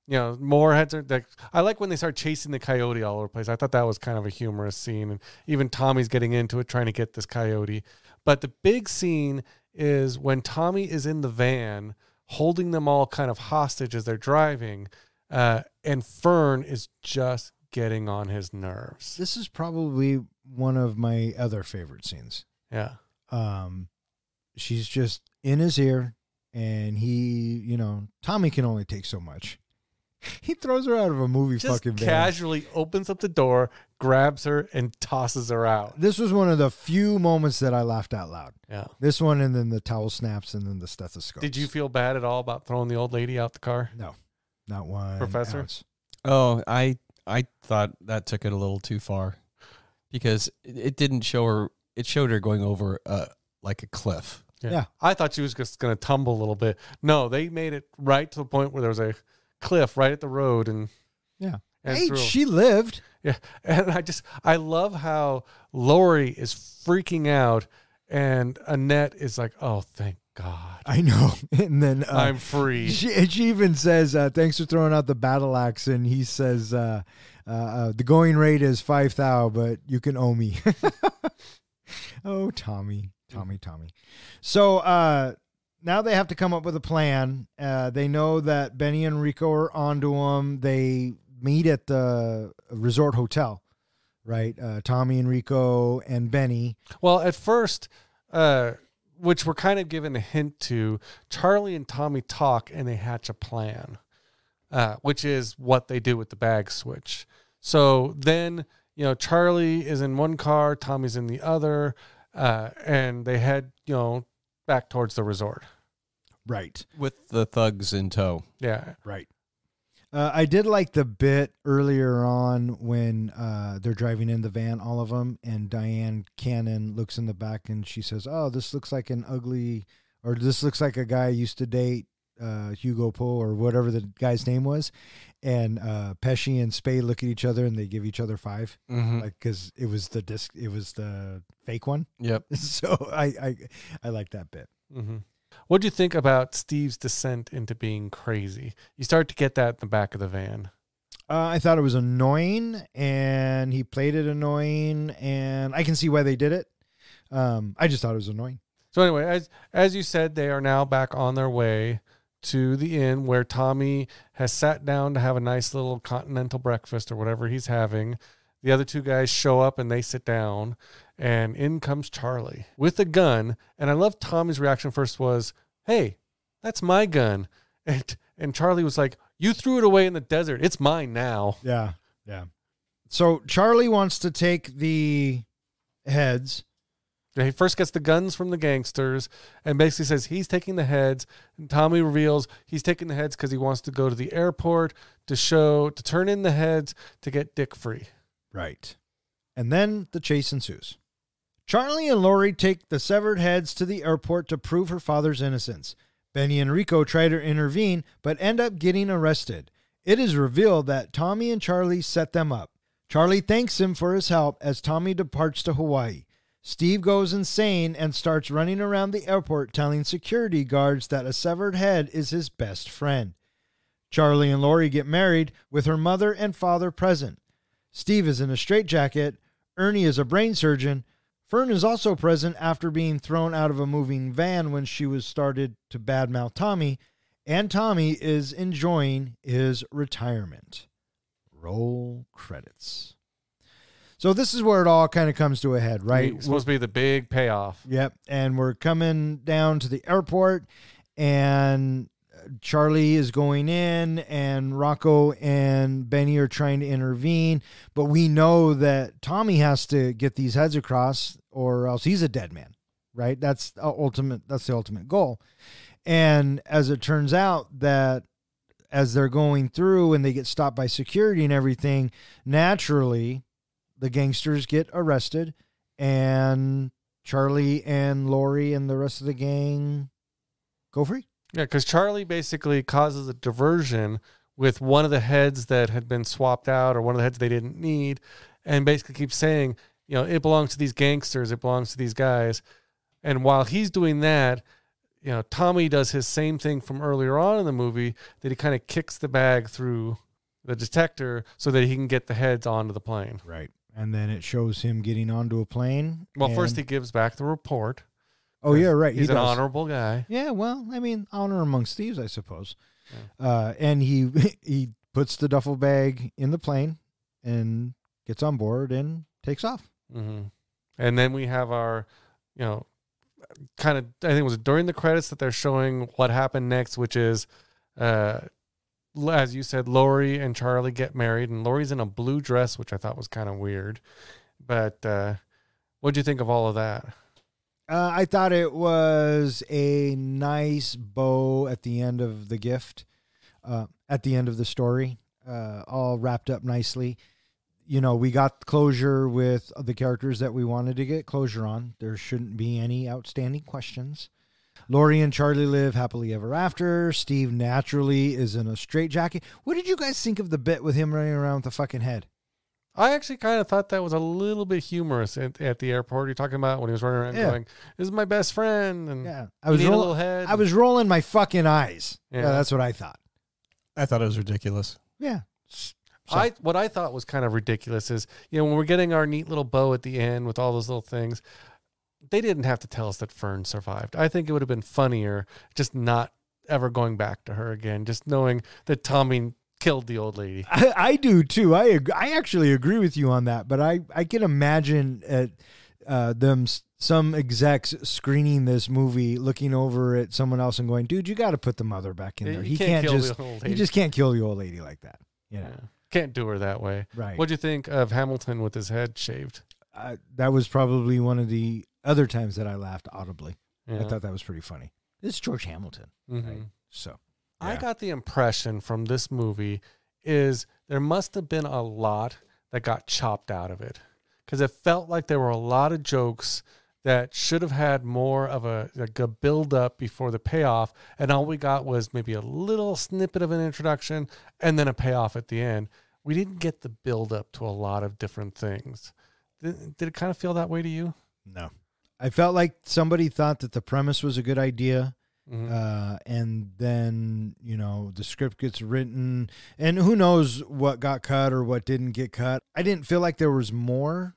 more heads are... I like when they start chasing the coyote all over the place. I thought that was kind of a humorous scene. And even Tommy's getting into it, trying to get this coyote. But the big scene is when Tommy is in the van... holding them all kind of hostage as they're driving, and Fern is just getting on his nerves. This is probably one of my other favorite scenes. Yeah. She's just in his ear, and he, Tommy can only take so much. He throws her out of a movie just fucking van. Casually opens up the door, grabs her and tosses her out. This was one of the few moments that I laughed out loud. Yeah. This one, and then the towel snaps, and then the stethoscope. Did you feel bad at all about throwing the old lady out the car? No, not one. Professor? Ounce. Oh, I thought that took it a little too far because it didn't show her. It showed her going over like a cliff. Yeah. I thought she was just going to tumble a little bit. No, they made it right to the point where there was a cliff right at the road. And Yeah. and Hey, through. she lived. Yeah. And I love how Lori is freaking out and Annette is like, oh, thank God. I know. And then I'm free. She even says, thanks for throwing out the battle axe. And he says, the going rate is 5,000, but you can owe me. Oh, Tommy. So now they have to come up with a plan. They know that Benny and Rico are onto them. They meet at the resort hotel, right? Tommy and Rico and Benny. Well, at first, which we're kind of given a hint to, Charlie and Tommy talk and they hatch a plan, which is what they do with the bag switch. So then, Charlie is in one car, Tommy's in the other, and they head, back towards the resort. Right. With the thugs in tow. Yeah. Right. I did like the bit earlier on when they're driving in the van, all of them, and Diane Cannon looks in the back and she says, oh, this looks like this looks like a guy I used to date, Hugo Poe or whatever the guy's name was. And Pesci and Spade look at each other and they give each other 5, because it was the fake one. Yep. So I like that bit. Mm-hmm. What do you think about Steve's descent into being crazy? You start to get that in the back of the van. I thought it was annoying, and he played it annoying, and I can see why they did it. I just thought it was annoying. So anyway, as you said, they are now back on their way to the inn where Tommy has sat down to have a nice little continental breakfast or whatever he's having. The other two guys show up and they sit down, and in comes Charlie with a gun. And I love Tommy's reaction first was, hey, that's my gun. And Charlie was like, you threw it away in the desert. It's mine now. Yeah. So Charlie wants to take the heads. He first gets the guns from the gangsters and basically says he's taking the heads. And Tommy reveals he's taking the heads because he wants to go to the airport to turn in the heads to get Dick free. Right. And then the chase ensues. Charlie and Lori take the severed heads to the airport to prove her father's innocence. Benny and Rico try to intervene, but end up getting arrested. It is revealed that Tommy and Charlie set them up. Charlie thanks him for his help as Tommy departs to Hawaii. Steve goes insane and starts running around the airport telling security guards that a severed head is his best friend. Charlie and Lori get married with her mother and father present. Steve is in a straitjacket. Ernie is a brain surgeon. Fern is also present after being thrown out of a moving van when she was started to badmouth Tommy, and Tommy is enjoying his retirement. Roll credits. So this is where it all kind of comes to a head, right? It's supposed to be the big payoff. Yep. And we're coming down to the airport, and Charlie is going in, and Rocco and Benny are trying to intervene. But we know that Tommy has to get these heads across, or else he's a dead man, right? That's the ultimate goal. And as it turns out, that as they're going through and they get stopped by security and everything, naturally the gangsters get arrested, and Charlie and Lori and the rest of the gang go free. Yeah, because Charlie basically causes a diversion with one of the heads that had been swapped out, or one of the heads they didn't need, and basically keeps saying, it belongs to these gangsters, it belongs to these guys. And while he's doing that, Tommy does his same thing from earlier on in the movie, that he kind of kicks the bag through the detector so that he can get the heads onto the plane. Right. And then it shows him getting onto a plane. Well, first he gives back the report. Oh, yeah, right. He's an honorable guy. Yeah, well, I mean, honor amongst thieves, I suppose. Yeah. And he puts the duffel bag in the plane and gets on board and takes off. Mm-hmm. And then we have our, I think it was during the credits that they're showing what happened next, which is the as you said, Lori and Charlie get married, and Lori's in a blue dress, which I thought was kind of weird. But what'd you think of all of that? I thought it was a nice bow at the end of the gift, at the end of the story, all wrapped up nicely. You know, we got closure with the characters that we wanted to get closure on. There shouldn't be any outstanding questions. Lori and Charlie live happily ever after. Steve naturally is in a straitjacket. What did you guys think of the bit with him running around with the fucking head? I actually kind of thought that was a little bit humorous at the airport. You're talking about when he was running around going, "This is my best friend," and I was a little head. I was rolling my fucking eyes. Yeah. Yeah, that's what I thought. I thought it was ridiculous. Yeah. What I thought was kind of ridiculous is, you know, when we're getting our neat little bow at the end with all those little things, they didn't have to tell us that Fern survived. I think it would have been funnier just not ever going back to her again, just knowing that Tommy killed the old lady. I do too. I actually agree with you on that, but I can imagine some execs screening this movie, looking over at someone else and going, "Dude, you got to put the mother back in there. You can't kill the old lady. You just can't kill the old lady like that." You know? Yeah. Can't do her that way. Right. What'd you think of Hamilton with his head shaved? That was probably one of the other times that I laughed audibly. Yeah. I thought that was pretty funny. It's George Hamilton, right? So I got the impression from this movie is there must have been a lot that got chopped out of it, because it felt like there were a lot of jokes that should have had more of a build up before the payoff, and all we got was maybe a little snippet of an introduction and then a payoff at the end. We didn't get the build up to a lot of different things. Did it kind of feel that way to you? No. I felt like somebody thought that the premise was a good idea. And then, you know, the script gets written and who knows what got cut or what didn't get cut. I didn't feel like there was more,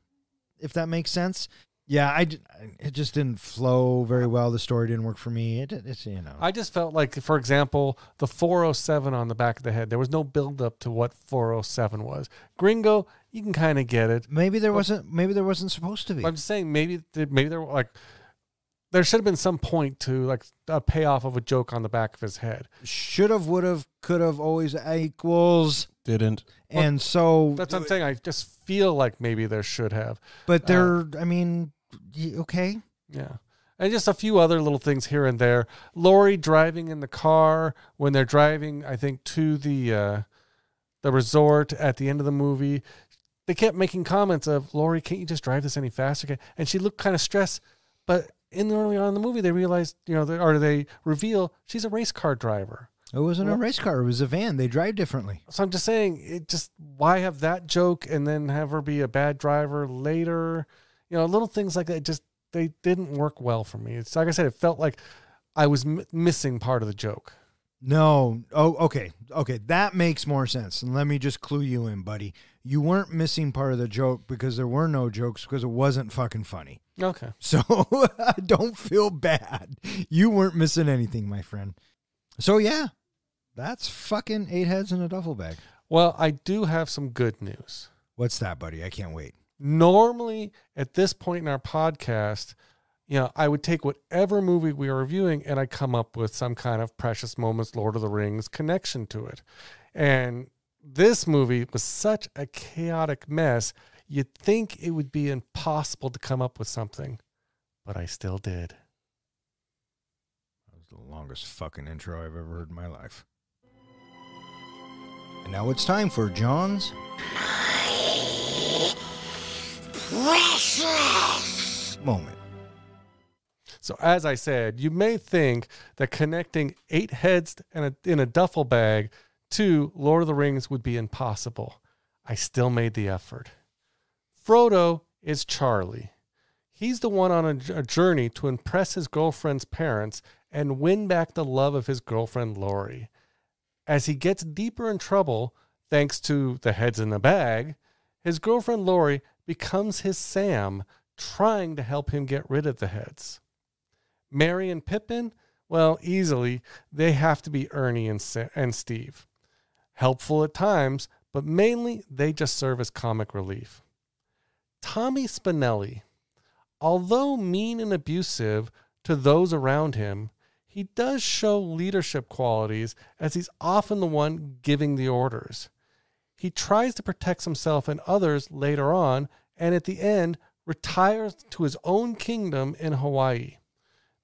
if that makes sense. Yeah, it just didn't flow very well. The story didn't work for me. It's, you know. I just felt like, for example, the 407 on the back of the head, there was no build up to what 407 was. Gringo, you can kind of get it. Maybe there wasn't supposed to be. I'm just saying maybe there were like, there should have been some point to like a payoff of a joke on the back of his head. Should have, would have, could have, always equals. Didn't. And so that's what I'm saying. I just feel like maybe there should have. But I mean, okay. Yeah. And just a few other little things here and there. Lori driving in the car when they're driving, I think, to the resort at the end of the movie. They kept making comments of, "Lori, can't you just drive this any faster?" And she looked kind of stressed. But early on in the movie, they realized, you know, they reveal she's a race car driver. It wasn't a race car. It was a van. They drive differently. So I'm just saying, why have that joke and then have her be a bad driver later? You know, little things like that, they didn't work well for me. It's like I said, it felt like I was missing part of the joke. No. Oh, okay. Okay. That makes more sense. And let me just clue you in, buddy. You weren't missing part of the joke because there were no jokes because it wasn't fucking funny. Okay. So don't feel bad. You weren't missing anything, my friend. So yeah, that's fucking 8 heads in a duffel bag. Well, I do have some good news. What's that, buddy? I can't wait. Normally, at this point in our podcast, you know, I would take whatever movie we are reviewing and I come up with some kind of Precious Moments, Lord of the Rings connection to it. And this movie was such a chaotic mess, you'd think it would be impossible to come up with something, but I still did. That was the longest fucking intro I've ever heard in my life. And now it's time for John's Precious Moment. So as I said, you may think that connecting 8 heads in a duffel bag to Lord of the Rings would be impossible. I still made the effort. Frodo is Charlie. He's the one on a journey to impress his girlfriend's parents and win back the love of his girlfriend Lori. As he gets deeper in trouble, thanks to the heads in the bag, his girlfriend Lori becomes his Sam, trying to help him get rid of the heads. Merry and Pippin, well, easily, they have to be Ernie and Steve. Helpful at times, but mainly they just serve as comic relief. Tommy Spinelli, although mean and abusive to those around him, he does show leadership qualities as he's often the one giving the orders. He tries to protect himself and others later on, and at the end retires to his own kingdom in Hawaii.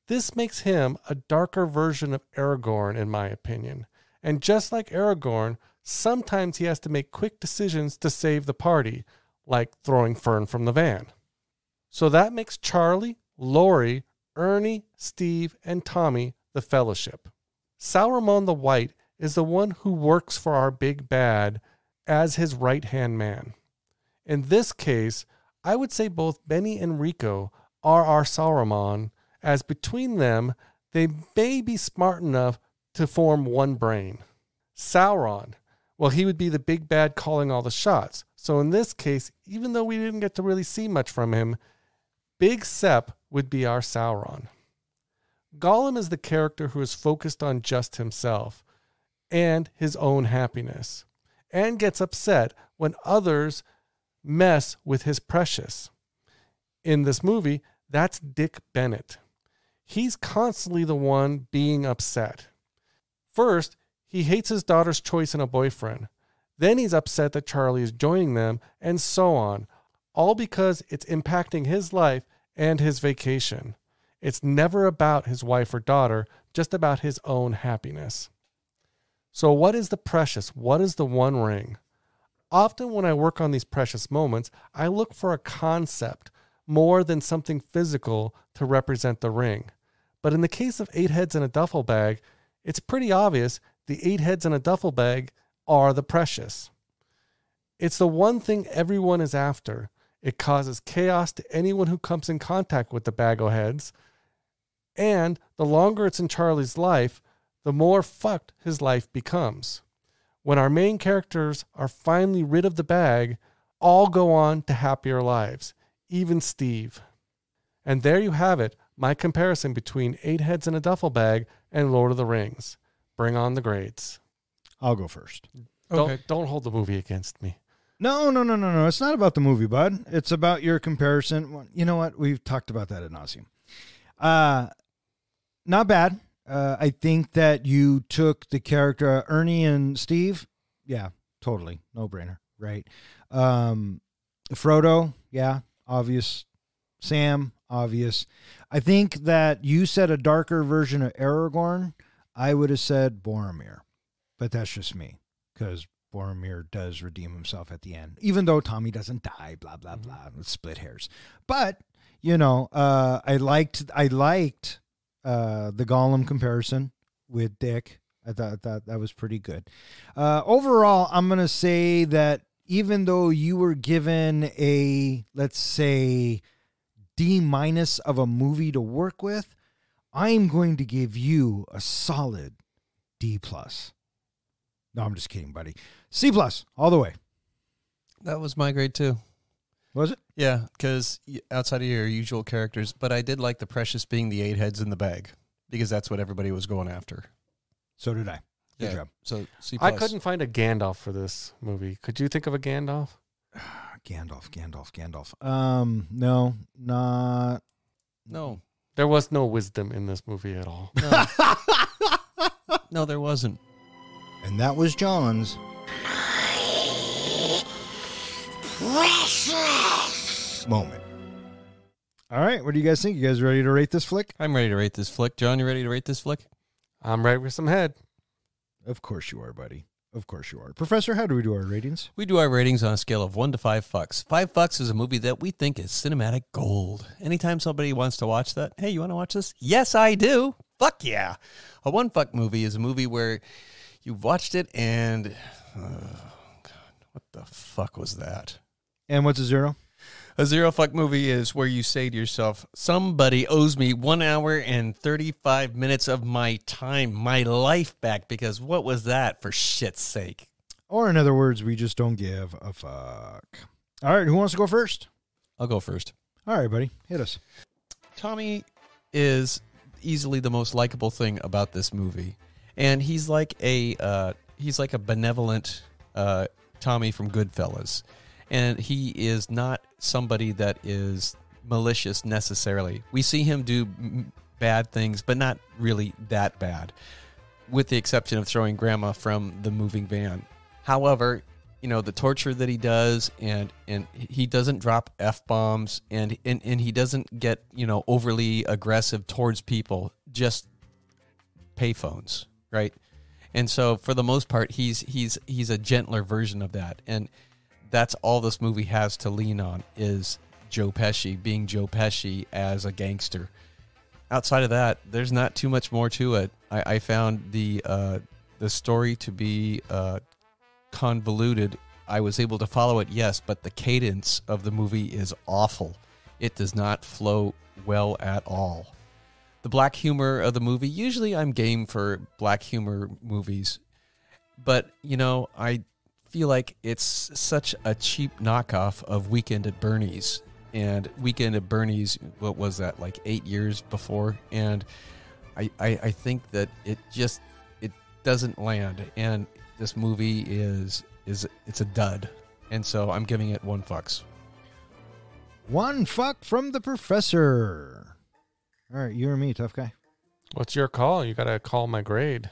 This makes him a darker version of Aragorn, in my opinion. And just like Aragorn, sometimes he has to make quick decisions to save the party, like throwing Fern from the van. So that makes Charlie, Laurie, Ernie, Steve, and Tommy the Fellowship. Sauron the White is the one who works for our big bad as his right-hand man. In this case, I would say both Benny and Rico are our Sauron, as between them, they may be smart enough to form one brain. Sauron, well, he would be the big bad calling all the shots. So in this case, even though we didn't get to really see much from him, Big Sep would be our Sauron. Gollum is the character who is focused on just himself and his own happiness, and gets upset when others mess with his precious. In this movie, that's Dick Bennett. He's constantly the one being upset. First, he hates his daughter's choice in a boyfriend. Then he's upset that Charlie is joining them, and so on, all because it's impacting his life and his vacation. It's never about his wife or daughter, just about his own happiness. So what is the precious? What is the one ring? Often when I work on these precious moments, I look for a concept more than something physical to represent the ring. But in the case of 8 heads in a duffel bag, it's pretty obvious the 8 heads in a duffel bag are the precious. It's the one thing everyone is after. It causes chaos to anyone who comes in contact with the bag o' heads. And the longer it's in Charlie's life, the more fucked his life becomes. When our main characters are finally rid of the bag, all go on to happier lives, even Steve. And there you have it, my comparison between 8 heads in a duffel bag and Lord of the Rings. Bring on the grades. I'll go first. Don't hold the movie against me. No. It's not about the movie, bud. It's about your comparison. You know what? We've talked about that ad nauseum. Not bad. I think that you took the character Ernie and Steve. Yeah, totally. No brainer. Right. Frodo. Yeah, obvious. Sam. Obvious. I think that you said a darker version of Aragorn. I would have said Boromir. But that's just me. Because Boromir does redeem himself at the end. Even though Tommy doesn't die. Blah, blah, blah. Let's split hairs. But, you know, I liked the Gollum comparison with Dick. I thought that was pretty good. Overall, I'm going to say that even though you were given a, let's say, D- of a movie to work with, I'm going to give you a solid D+. No, I'm just kidding, buddy. C+ all the way. That was my grade too. Was it? Yeah, because outside of your usual characters, but I did like the precious being the 8 heads in the bag because that's what everybody was going after. So did I. Good job. So C+. I couldn't find a Gandalf for this movie. Could you think of a Gandalf? Gandalf. No, not. No. There was no wisdom in this movie at all. No, no there wasn't. And that was John's precious moment. All right, what do you guys think? You guys ready to rate this flick? I'm ready to rate this flick. John, you ready to rate this flick? I'm ready with some head. Of course you are, buddy. Of course you are. Professor, how do we do our ratings? We do our ratings on a scale of 1 to 5 fucks. 5 fucks is a movie that we think is cinematic gold. Anytime somebody wants to watch that, hey, you want to watch this? Yes, I do. Fuck yeah. A 1 fuck movie is a movie where you've watched it and, God, what the fuck was that? And what's a 0? A 0 fuck movie is where you say to yourself, somebody owes me 1 hour and 35 minutes of my time, my life back, because what was that, for shit's sake? Or in other words, we just don't give a fuck. All right, who wants to go first? I'll go first. All right, buddy, hit us. Tommy is easily the most likable thing about this movie, and he's like a benevolent Tommy from Goodfellas. And he is not somebody that is malicious necessarily. We see him do bad things, but not really that bad, with the exception of throwing grandma from the moving van. However, you know, the torture that he does, and he doesn't drop F-bombs, and he doesn't get, you know, overly aggressive towards people, just payphones, right? And so for the most part, he's a gentler version of that. And that's all this movie has to lean on, is Joe Pesci being Joe Pesci as a gangster. Outside of that, there's not too much more to it. I found the story to be convoluted. I was able to follow it, yes, but the cadence of the movie is awful. It does not flow well at all. The black humor of the movie, usually I'm game for black humor movies, but, you know, I feel like it's such a cheap knockoff of Weekend at Bernie's. And Weekend at Bernie's, what was that, like 8 years before? And I think that it doesn't land. And this movie it's a dud. And so I'm giving it 1 fucks. 1 fuck from the professor. All right, you or me, tough guy. What's your call? You got to call my grade.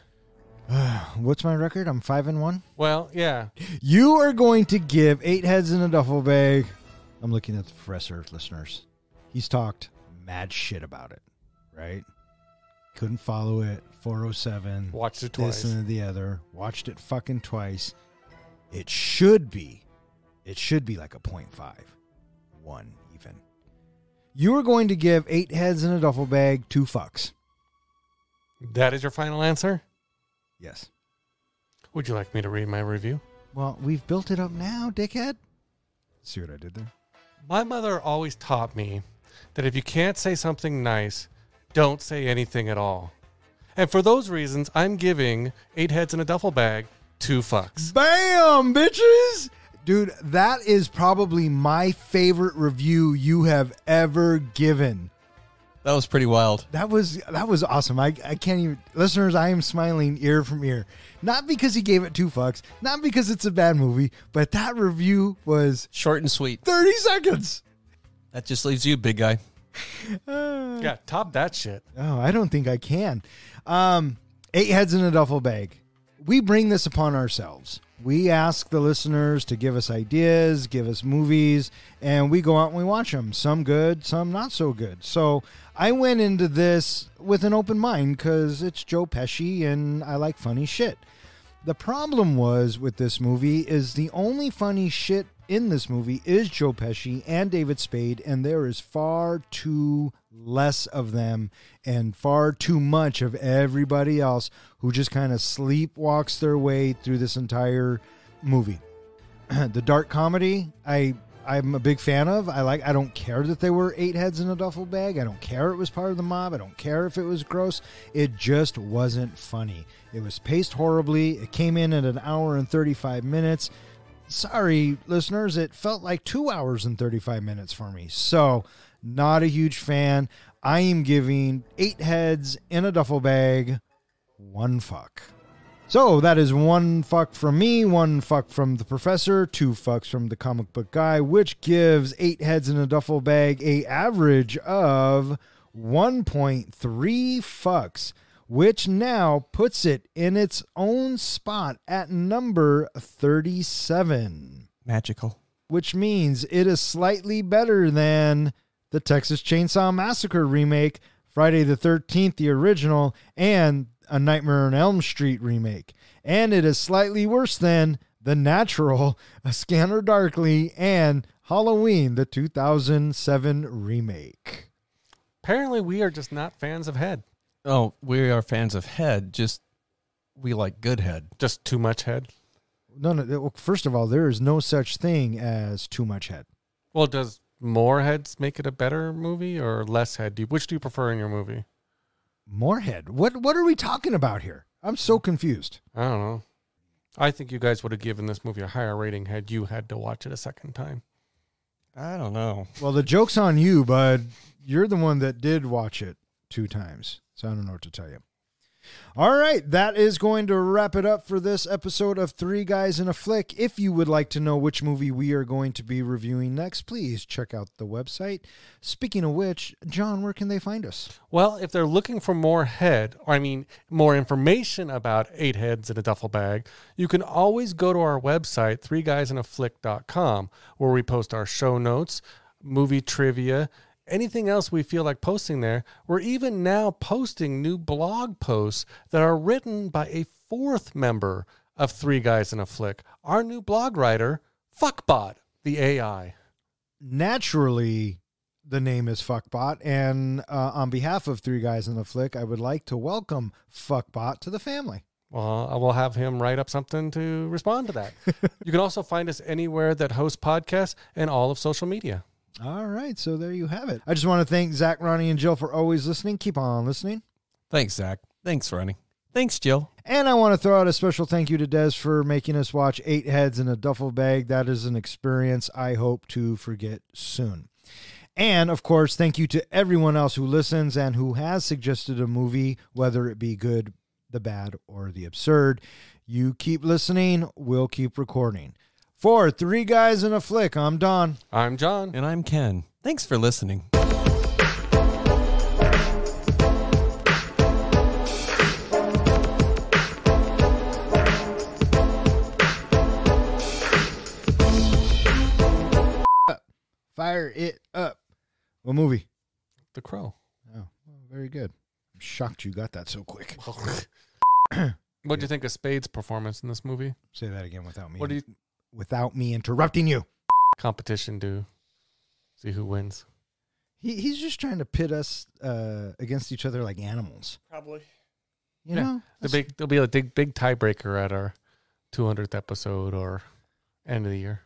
What's my record? I'm 5-1. Well, yeah. You are going to give 8 heads in a duffel bag. I'm looking at the professor, listeners. He's talked mad shit about it, right? Couldn't follow it. 407. Watched it twice. This and the other. Watched it fucking twice. It should be like a 0.5. 1 even. You are going to give 8 heads in a duffel bag 2 fucks. That is your final answer? Yes. Would you like me to read my review? Well, we've built it up now, dickhead. See what I did there? My mother always taught me that if you can't say something nice, don't say anything at all. And for those reasons, I'm giving 8 heads in a duffel bag 2 fucks. Bam, bitches! Dude, that is probably my favorite review you have ever given. That was pretty wild. That was awesome. I can't even... Listeners, I am smiling ear from ear. Not because he gave it 2 fucks, not because it's a bad movie, but that review was... Short and sweet. 30 seconds! That just leaves you, big guy. Yeah, top that shit. Oh, I don't think I can. 8 heads in a duffel bag. We bring this upon ourselves. We ask the listeners to give us ideas, give us movies, and we go out and we watch them. Some good, some not so good. So I went into this with an open mind because it's Joe Pesci and I like funny shit. The problem was with this movie is the only funny shit in this movie is Joe Pesci and David Spade, and there is far too less of them and far too much of everybody else who just kind of sleepwalks their way through this entire movie. The dark comedy, I'm a big fan of. I don't care that they were 8 heads in a duffel bag. I don't care it was part of the mob. I don't care if it was gross. It just wasn't funny. It was paced horribly. It came in at 1 hour and 35 minutes. Sorry, listeners, it felt like 2 hours and 35 minutes for me. So, not a huge fan. I am giving 8 heads in a duffel bag 1 fuck. So, that is 1 fuck from me, 1 fuck from the professor, 2 fucks from the comic book guy, which gives 8 heads in a duffel bag a average of 1.3 fucks, which now puts it in its own spot at number 37. Magical. Which means it is slightly better than the Texas Chainsaw Massacre remake, Friday the 13th, the original, and A Nightmare on Elm Street remake. And it is slightly worse than The Natural, A Scanner Darkly, and Halloween, the 2007 remake. Apparently, we are just not fans of head. Oh, we are fans of head, just we like good head. Just too much head? No. First of all, there is no such thing as too much head. Well, does more heads make it a better movie or less head? Which do you prefer in your movie? More head? What are we talking about here? I'm so confused. I don't know. I think you guys would have given this movie a higher rating had you had to watch it a second time. I don't know. Well, the joke's on you, bud. You're the one that did watch it 2 times. So I don't know what to tell you. All right, that is going to wrap it up for this episode of Three Guys in a Flick. If you would like to know which movie we are going to be reviewing next, please check out the website. Speaking of which, John, where can they find us? Well, if they're looking for more information about 8 Heads in a Duffel Bag, you can always go to our website, threeguysinaflick.com, where we post our show notes, movie trivia, anything else we feel like posting there. We're even now posting new blog posts that are written by a 4th member of Three Guys in a Flick, our new blog writer, Fuckbot, the AI. Naturally, the name is Fuckbot, and on behalf of Three Guys in a Flick, I would like to welcome Fuckbot to the family. Well, I will have him write up something to respond to that. You can also find us anywhere that hosts podcasts and all of social media. All right, so there you have it. I just want to thank Zach, Ronnie, and Jill for always listening. Keep on listening. Thanks, Zach. Thanks, Ronnie. Thanks, Jill. And I want to throw out a special thank you to Des for making us watch 8 Heads in a Duffel Bag. That is an experience I hope to forget soon. And, of course, thank you to everyone else who listens and who has suggested a movie, whether it be good, the bad, or the absurd. You keep listening, we'll keep recording. For Three Guys in a Flick, I'm Don. I'm John. And I'm Ken. Thanks for listening. Fire it up. What movie? The Crow. Oh, well, very good. I'm shocked you got that so quick. What do you think of Spade's performance in this movie? Say that again without me. What do you Without me interrupting you. competition do? See who wins. He's just trying to pit us against each other like animals. Probably. You know? There'll be a big tiebreaker at our 200th episode or end of the year.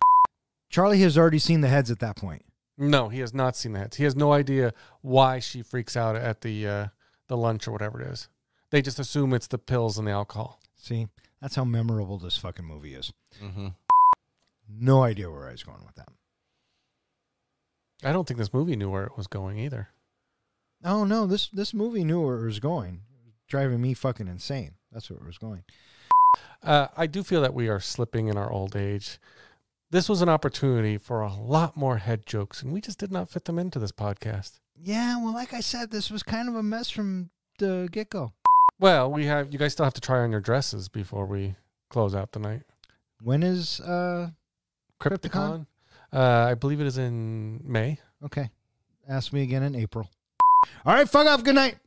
Charlie has already seen the heads at that point. No, he has not seen that. He has no idea why she freaks out at the lunch or whatever it is. They just assume it's the pills and the alcohol. See? That's how memorable this fucking movie is. Mm-hmm. No idea where I was going with that. I don't think this movie knew where it was going either. Oh, no, this movie knew where it was going. Driving me fucking insane. That's where it was going. I do feel that we are slipping in our old age. This was an opportunity for a lot more head jokes, and we just did not fit them into this podcast. Yeah, well, like I said, this was kind of a mess from the get-go. Well, you guys still have to try on your dresses before we close out the night. When is Crypticon? I believe it is in May. Okay. Ask me again in April. All right, fuck off. Good night.